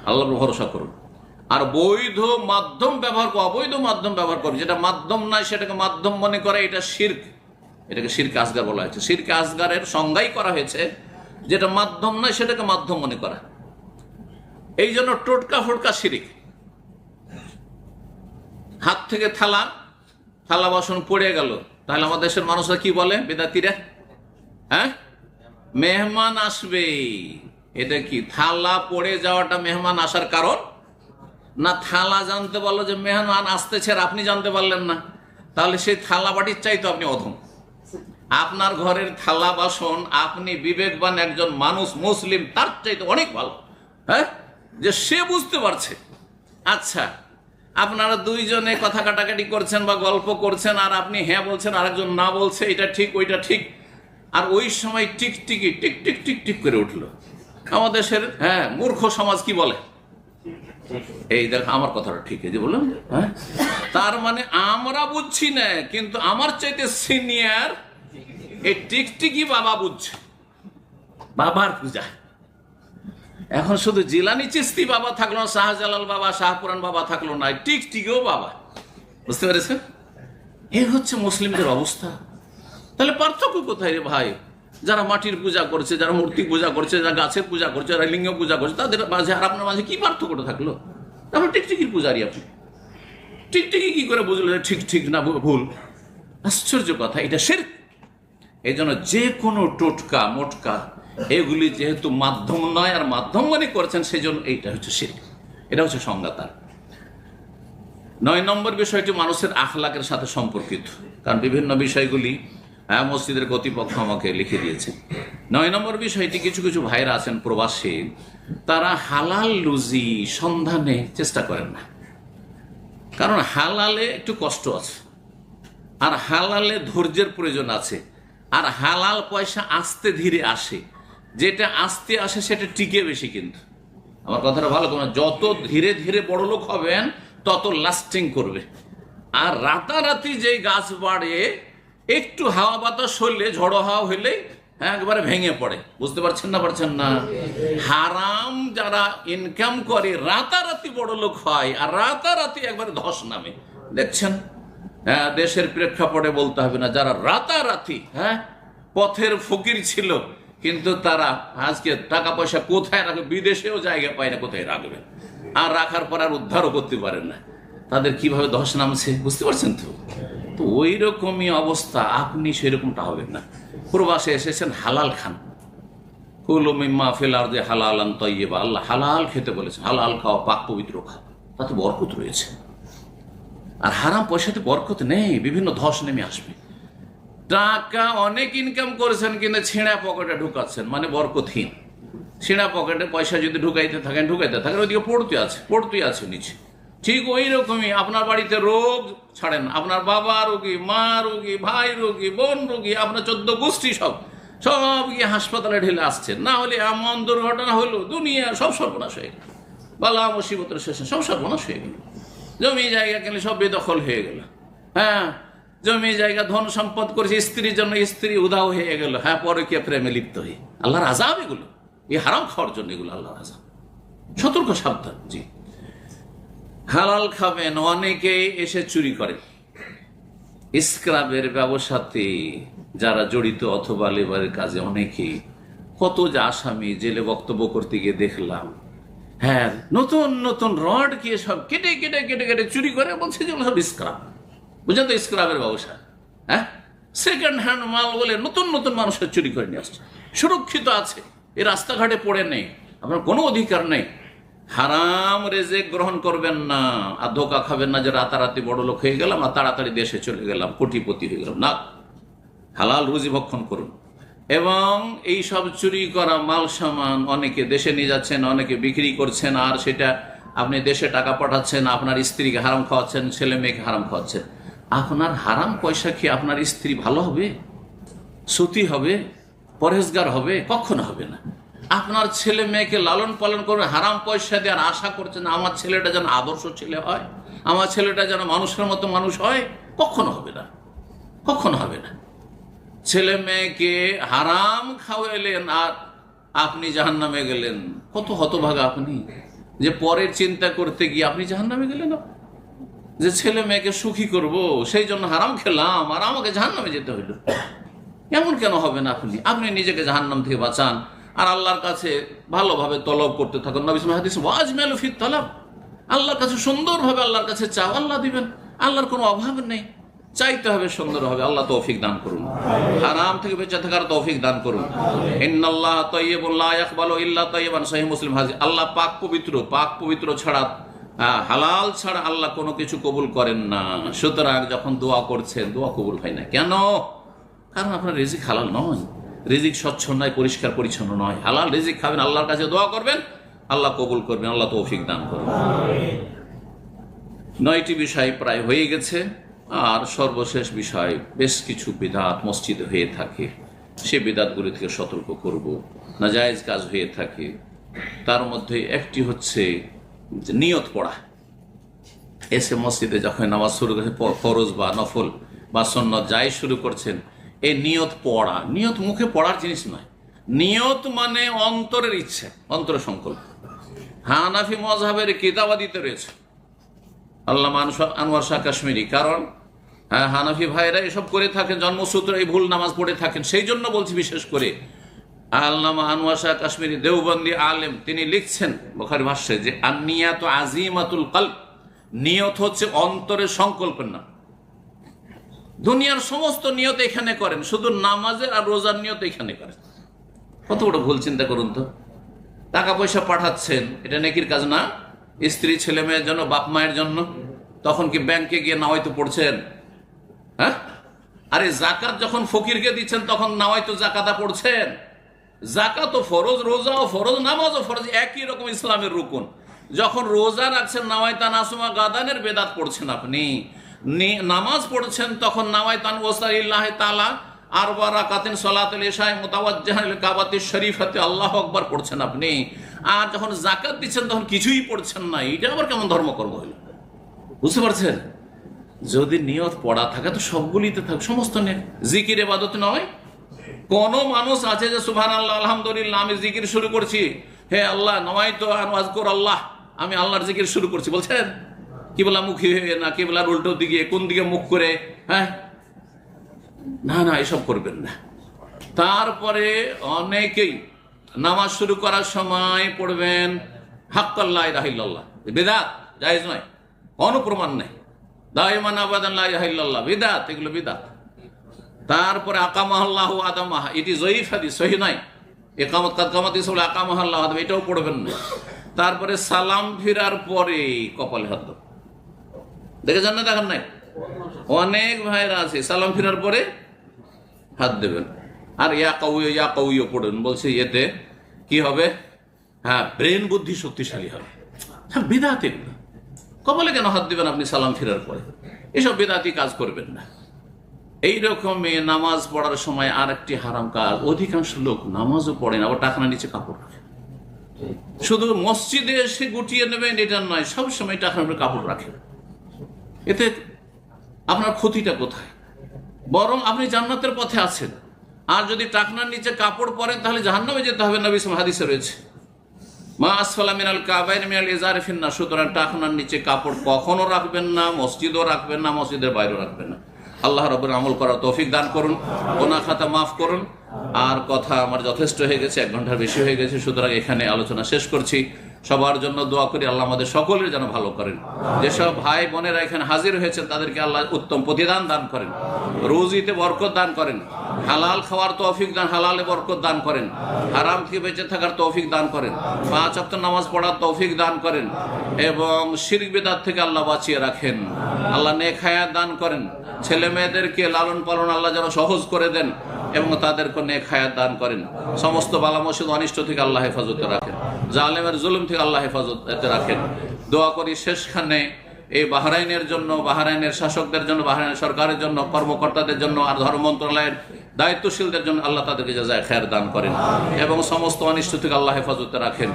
আল্লাহর উপর ভরসা করুন। আর বৈধ মাধ্যম ব্যবহার করো, অবৈধ মাধ্যম ব্যবহার করো, যেটা মাধ্যম নয় সেটাকে মাধ্যম মনে করে, এটা শিরক। এটাকে শিরকে আসগার বলা হয়েছে। শিরকে আসগারের সংজ্ঞাই করা হয়েছে যেটা মাধ্যম নয় সেটাকে মাধ্যম মনে করা। এই জন্য টোটকা ফোটকা শিরিক। হাত থেকে থালা বাসন পড়ে গেল, তাহলে আমাদের দেশের মানুষরা কি বলে? বেদাতিরা, হ্যাঁ, মেহমান আসবে। এটা কি থালা পড়ে যাওয়াটা মেহমান আসার কারণ? না থালা জানতে পারলো যে মেহমান আসতেছে আর আপনি জানতে পারলেন না, তাহলে সেই থালা বাটির চাইতো আপনি অধম। আপনার ঘরের থালা বাসন আপনি বিবেকবান একজন মানুষ, মুসলিম, তার চাইতে অনেক ভালো, হ্যাঁ, যে সে বুঝতে পারছে। আচ্ছা, আপনারা দুইজনে কথা কাটাকাটি করছেন বা গল্প করছেন, আর আপনি হ্যাঁ বলছেন, আরেকজন না বলছে, এটা ঠিক ওইটা ঠিক, আর ওই সময় টিকটিকি টিক টিক টিক টিক করে উঠলো। আমাদের দেশের হ্যাঁ মূর্খ সমাজ কি বলে? এই দেখ আমার কথাটা ঠিক আছে বললাম, হ্যাঁ, তার মানে আমরা বুঝছি না, কিন্তু আমার চাইতে সিনিয়র এই টিকটিকি বাবা বুঝছে। বাবার পূজা এখন শুধু জিলানি চিস্তি বাবা থাকলো না, শাহজালাল বাবা, শাহপুরান বাবা থাকলো না, টিকটিকিও বাবা। বুঝতে পেরেছেন? এই হচ্ছে মুসলিমদের অবস্থা। তাহলে পার্থক্য কোথায় রে ভাই? যারা মাটির পূজা করছে, যারা মূর্তি পূজা করছে, যারা গাছের পূজা করছে, যারা লিঙ্গ পূজা করছে, তাদের মাঝে আর আপনার মাঝে কি পার্থক্যটা থাকলো? তারপর টিকটিকির পূজারি আপনি, টিকটিকি কি করে বুঝলেন ঠিক ঠিক না ভুল? আশ্চর্য কথা, এটা শিরক। এই জন্য যে কোনো টোটকা মোটকা এগুলি যেহেতু মাধ্যম নয় আর মাধ্যম মনে করছেন, সেই জন্য এইটা হচ্ছে শিরক। এটা হচ্ছে সংজ্ঞা তার। 9 নম্বর বিষয়টি মানুষের আখলাকের সাথে সম্পর্কিত, কারণ বিভিন্ন বিষয়গুলি মসজিদের কর্তৃপক্ষ আমাকে লিখে দিয়েছে। 9 নম্বর বিষয়টি, কিছু কিছু ভাইরা আছেন প্রবাসী, তারা হালাল রুজি সন্ধানে চেষ্টা করেন না। কারণ হালালে একটু কষ্ট আছে, আর হালালে ধৈর্যের প্রয়োজন আছে, আর হালাল পয়সা আস্তে ধীরে আসে। যেটা আস্তে আসে সেটা টিকে বেশি। কিন্তু আমার কথাটা ভালো করে, যত ধীরে ধীরে বড় লোক হবেন তত লাস্টিং করবে। আর রাতারাতি যেই গাছ বাড়ে, একটু হাওয়া বাতাস হলে, ঝড়ো হাওয়া হইলে একবারে ভেঙে পড়ে। বুঝতে পারছেন না? হারাম যারা ইনকাম করে রাতারাতি বড় লোক হয়, আর রাতারাতি একবারে ধস নামে। দেখছেন, দেশের প্রেক্ষাপটে বলতে হবে না, যারা রাতারাতি পথের ফকির ছিল, কিন্তু তারা আজকে টাকা পয়সা কোথায় রাখবে, বিদেশেও জায়গা পায় না কোথায় রাখবে, আর রাখার পর আর উদ্ধারও করতে পারেন না। তাদের কিভাবে ধস নামছে বুঝতে পারছেন তো? তো ওই রকমই অবস্থা, আপনি সেরকমটা হবেন না। প্রবাসে এসেছেন, হালাল খান। কুলু মিম্মা ফিল আরদি হালালান তাইয়্যিবা, আল্লাহ হালাল খেতে বলেছেন। হালাল খাও, পাক পবিত্র খাও, তাতে বরকত রয়েছে। আর হারাম পয়সাতে বরকত নেই, বিভিন্ন ধস নেমে আসবে। টাকা অনেক ইনকাম করেছেন, কিন্তু ছেঁড়া পকেটে ঢুকাচ্ছেন, মানে বরকতহীন। ছেঁড়া পকেটে পয়সা যদি ঢুকাইতে থাকেন, ওইদিকে পড়তে আছে নিচে। ঠিক ওই রকমই আপনার বাড়িতে রোগ ছাড়েন, আপনার বাবা রোগী, মা রোগী, ভাই রোগী, বোন রোগী, আপনার 14 গোষ্ঠী সব গিয়ে হাসপাতালে ঢেলে আসছেন। না হলে এমন দুর্ঘটনা হলো, দুনিয়া সব সর্বনাশ হয়ে গেল, বালা মুসিবতের শেষে সব সর্বনাশ হয়ে গেল। জমি জায়গা কিনলে সব বেদখল হয়ে গেল। জমি জায়গা ধন সম্পদ করেছে, স্ত্রীর জন্য স্ত্রী উধাও হয়ে গেল। পরকীয়া প্রেমে লিপ্ত হয়ে। আল্লাহর আযাব এগুলো, এই হারাম খাওয়ার জন্য এগুলো আল্লাহর আযাব। সতর্ক, সাবধান। জি, হালাল খাবেন। অনেকে এসে চুরি করে। স্ক্রাবের ব্যবসাতে যারা জড়িত অথবা লেবারের কাজে, অনেকেই, কত যে আসামি জেলে বক্তব্য করতে গিয়ে দেখলাম, নতুন নতুন রড গিয়ে সব কেটে কেটে কেটে কেটে চুরি করে, বলছে যে সব স্ক্রাব। বুঝলেন তো, স্ক্রাবের ব্যবসা। সেকেন্ড হ্যান্ড মাল বলে নতুন নতুন মানুষের চুরি করে নিয়ে আসছে। সুরক্ষিত আছে, এই রাস্তাঘাটে পড়ে নেই, আপনার কোনো অধিকার নেই। হারাম রেজেক গ্রহণ করবেন না, আর ধোকা খাবেন না যে রাতারাতি বড় লোক হয়ে গেলাম আর তাড়াতাড়ি দেশে চলে গেলাম, কোটিপতি হয়ে গেলাম। না, হালাল রুজি ভক্ষণ করুন। এবং এই সব চুরি করা মাল সামান অনেকে দেশে নিয়ে যাচ্ছেন, অনেকে বিক্রি করছেন, আর সেটা আপনি দেশে টাকা পাঠাচ্ছেন, আপনার স্ত্রীকে হারাম খাওয়াচ্ছেন, ছেলে মেয়েকে হারাম খাওয়াচ্ছেন। আপনার হারাম পয়সা খেয়ে আপনার স্ত্রী ভালো হবে, সুতি হবে, পরহেজগার হবে? কখনো হবে না। আপনার ছেলে মেয়েকে লালন পালন করবে হারাম পয়সা দিয়ে, আর আশা করছেন আমার ছেলেটা যেন আদর্শ ছেলে হয়, আমার ছেলেটা যেন মানুষের মতো মানুষ হয়। কখনো হবে না, কখনো হবে না। ছেলে মেয়েকে হারাম খাওয়াইলেন আর আপনি জাহান্নামে গেলেন। কত হতভাগা আপনি, যে পরের চিন্তা করতে গিয়ে আপনি জাহান্নামে গেলেন। যে ছেলে মেয়েকে সুখী করব, সেই জন্য হারাম খেলাম আর আমাকে জাহান্নামে যেতে হইল। এমন কেন হবে না? আপনি নিজেকে জাহান্নাম থেকে বাঁচান, আর আল্লাহর কাছে ভালোভাবে তলব করতে থাকুন। নবী হাদিস ওয়াজমালু ফিত তালাব, আল্লাহর কাছে সুন্দরভাবে আল্লাহর কাছে চাও, আল্লাহ দিবেন। আল্লাহর কোনো অভাব নেই, চাইতে হবে সুন্দরভাবে। আল্লাহ তৌফিক দান করুন, হারাম থেকে বেঁচে থাকার তৌফিক দান করুন। ইন্নাল্লাহ তাইয়্যিবুন লা ইয়াকবালু ইল্লা তাইয়্যিবান, সহিহ মুসলিম হাদিস। আল্লাহ পাক পবিত্র, পাক পবিত্র ছাড়া, হালাল ছাড়া আল্লাহ কোনো কিছু কবুল করেন না। সুতরাং যখন দোয়া করছেন, দোয়া কবুল হয় না কেন? কারণ আপনার রিজিক হালাল নয়, রিজিক স্বচ্ছ নয়, পরিষ্কার পরিচ্ছন্ন নয়। হালাল রিজিক খাবেন, আল্লাহর কাছে দোয়া করবেন, আল্লাহ কবুল করবেন, আল্লাহ তৌফিক দান করবেন। 9টি বিষয় প্রায় হয়ে গেছে। আর সর্বশেষ বিষয়, বেশ কিছু বিদআত মসজিদে হয়ে থাকে, সে বিদআতগুলি থেকে সতর্ক করব। নাজায়েজ কাজ হয়ে থাকে, তার মধ্যে একটি হচ্ছে নিয়ত পড়া। এসে মসজিদে যখন নামাজ শুরু করছে, ফরজ বা নফল বা সুন্নত যাই শুরু করছেন, এই নিয়ত পড়া। নিয়ত মুখে পড়ার জিনিস নয়। নিয়ত মানে অন্তরের ইচ্ছা, অন্তর সংকল্প। হানাফি মযহাবের কিতাবাদিতে রয়েছে আল্লামা আনোয়ার শাহ কাশ্মীরি। কারণ হ্যাঁ, হানাফি ভাইরা এসব করে থাকেন, জন্মসূত্র এই ভুল নামাজ পড়ে থাকেন। সেই জন্য বলছি, বিশেষ করে আল্লামা আনোয়ার শাহ কাশ্মীরি দেওবন্দি আলেম তিনি লিখছেন বুখারী ভাষ্যে যে আন-নিয়াতু আযীমাতুল কলব, নিয়ত হচ্ছে অন্তরের সংকল্পের নাম। দুনিয়ার সমস্ত নিয়ত এখানে করেন, শুধু নামাজের আর রোজার নিয়ত এখানে করেন। কত বড় ভুল, চিন্তা করুন তো। টাকা পয়সা পাঠাচ্ছেন, এটা নেকির কাজ না? স্ত্রী ছেলে মেয়ের জন্য, বাপ মায়ের জন্য, তখন কি ব্যাংকে গিয়ে নাওয়াইতো পড়ছেন? হ্যাঁ, আরে জাকাত যখন ফকিরকে দিচ্ছেন তখন নাওয়াইতো জাকাতা পড়ছেন। জাকাতও ফরজ, রোজাও ফরজ, নামাজও ফরজ, একই রকম ইসলামের রুকুন। যখন রোজা রাখছেন নাওয়াইতান আসুমা গাদানের বেদাত পড়ছেন আপনি। নামাজ পড়ছেন তখন নাওয়াইতান ওয়াসালিল্লাহি তাআলা আরবা রাকাতিন সালাতুল ইশা মুতাওয়াজ্জিহান লিল কাবাতিশ শরীফাতে আল্লাহু আকবার পড়ছেন আপনি। আর যখন যাকাত দিচ্ছেন তখন কিছুই পড়ছেন না। এটা আবার কেমন ধর্মকর্ম হইল? বুঝতে পারছেন? যদি নিয়ত পড়া থাকে তো সবগুলিতে থাকে, সমস্ত নেই। জিকির ইবাদত নয়? কোন মানুষ আছে যে সুবহানাল্লাহ আলহামদুলিল্লাহ আমি জিকির শুরু করছি, হে আল্লাহ নওয়াইতু আন আযকুর আল্লাহ, আমি আল্লাহর জিকির শুরু করছি বলছেন? কিবলা মুখী হয়ে না, কিবলার উল্টো দিকে, কোন দিকে মুখ করে? হ্যাঁ, না না, এসব করবেন না। তারপরে অনেকেই নামাজ শুরু করার সময় পড়বেন হাক্কাল লা ইলাহা ইল্লাল্লাহ, বিদআত, জায়েজ নয়, কোনো প্রমাণ নেই। দাইমান আবাদান লা ইলাহা ইল্লাল্লাহ, বিদআত, এগুলো বিদআত। তারপরে আকামাহুল্লাহু আদামাহ, এটি যঈফ হাদিস, সহিহ নয়। ইকামত কাদ কামাতি সালাহ আকামাহুল্লাহু আদামাহ, এটাও পড়বেন না। তারপরে সালাম ফিরার পরে কপালে হাত দেবেন, দেখেছেন না? দেখেন নাই? অনেক ভাইরা আছে সালাম ফিরার পরে হাত দেবেন। আর ইয়া কাউইও পড়বেন, বলছে এতে কি হবে? হ্যাঁ, ব্রেন বুদ্ধি শক্তিশালী হবে। বিদআত এগুলো। কপালে কেন হাত দিবেন আপনি সালাম ফিরার পরে? এসব বিদআতি কাজ করবেন না। এইরকমই নামাজ পড়ার সময় আর একটি হারাম কাজ, অধিকাংশ লোক নামাজও পড়েন আবার টাকনার নিচে কাপড় রাখে। শুধু মসজিদে এসে গুটিয়ে নেবেন এটা নয়, সবসময় টাকনার উপরে কাপড় রাখেন। এতে আপনার ক্ষতিটা কোথায়? বরং আপনি জান্নাতের পথে আছেন। আর যদি টাকনার নিচে কাপড় পরেন তাহলে জাহান্নামে যেতে হবে, নবী সাল্লাল্লাহু আলাইহি হাদিসে রয়েছে মা আসফালা মিনাল কাবাইন মিনাল ইজারি ফিন্নার। সুতরাং টাকনার নিচে কাপড় কখনো রাখবেন না, মসজিদও রাখবেন না, মসজিদের বাইরেও রাখবেন না। আল্লাহ রাব্বুল আমল করার তৌফিক দান করুন, গুনাহ খাতা মাফ করুন। আর কথা আমার যথেষ্ট হয়ে গেছে, 1 ঘন্টার বেশি হয়ে গেছে, সুতরাং এখানে আলোচনা শেষ করছি। সবার জন্য দোয়া করি আল্লাহ আমাদের সকলের যেন ভালো করেন। যেসব ভাই বোনেরা এখানে হাজির হয়েছেন তাদেরকে আল্লাহ উত্তম প্রতিদান দান করেন, রুজিতে বরকত দান করেন, হালাল খাওয়ার তৌফিক দান, হালালে বরকত দান করেন, হারাম থেকে বেঁচে থাকার তৌফিক দান করেন, 5 ওয়াক্ত নামাজ পড়ার তৌফিক দান করেন এবং শিরক বিদআত থেকে আল্লাহ বাঁচিয়ে রাখেন। আল্লাহ নেক হায়াত দান করেন। ছেলে মেয়েদেরকে লালন পালন আল্লাহ যেন সহজ করে দেন এবং তাদেরকে নেক হায়াত দান করেন। সমস্ত বালা মুসিবত অনিষ্ট থেকে আল্লাহ হেফাজতে রাখেন, জালেমের জুলুম থেকে আল্লাহ হেফাজতে রাখেন। দোয়া করি শেষখানে এই বাহরাইনের জন্য, বাহরাইনের শাসকদের জন্য, বাহরাইনের সরকারের জন্য, কর্মকর্তাদের জন্য, আর ধর্ম মন্ত্রণালয়ের দায়িত্বশীলদের জন্য আল্লাহ তাদেরকে জাযায়ে খায়ের দান করেন এবং সমস্ত অনিষ্ট থেকে আল্লাহ হেফাজতে রাখেন।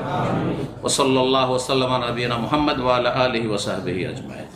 ওয়া সাল্লাল্লাহু ওয়া সাল্লামা আলা নবিয়িনা মুহাম্মদ ওয়া আলা আলিহি ওয়া সাহবিহি আজমাইন।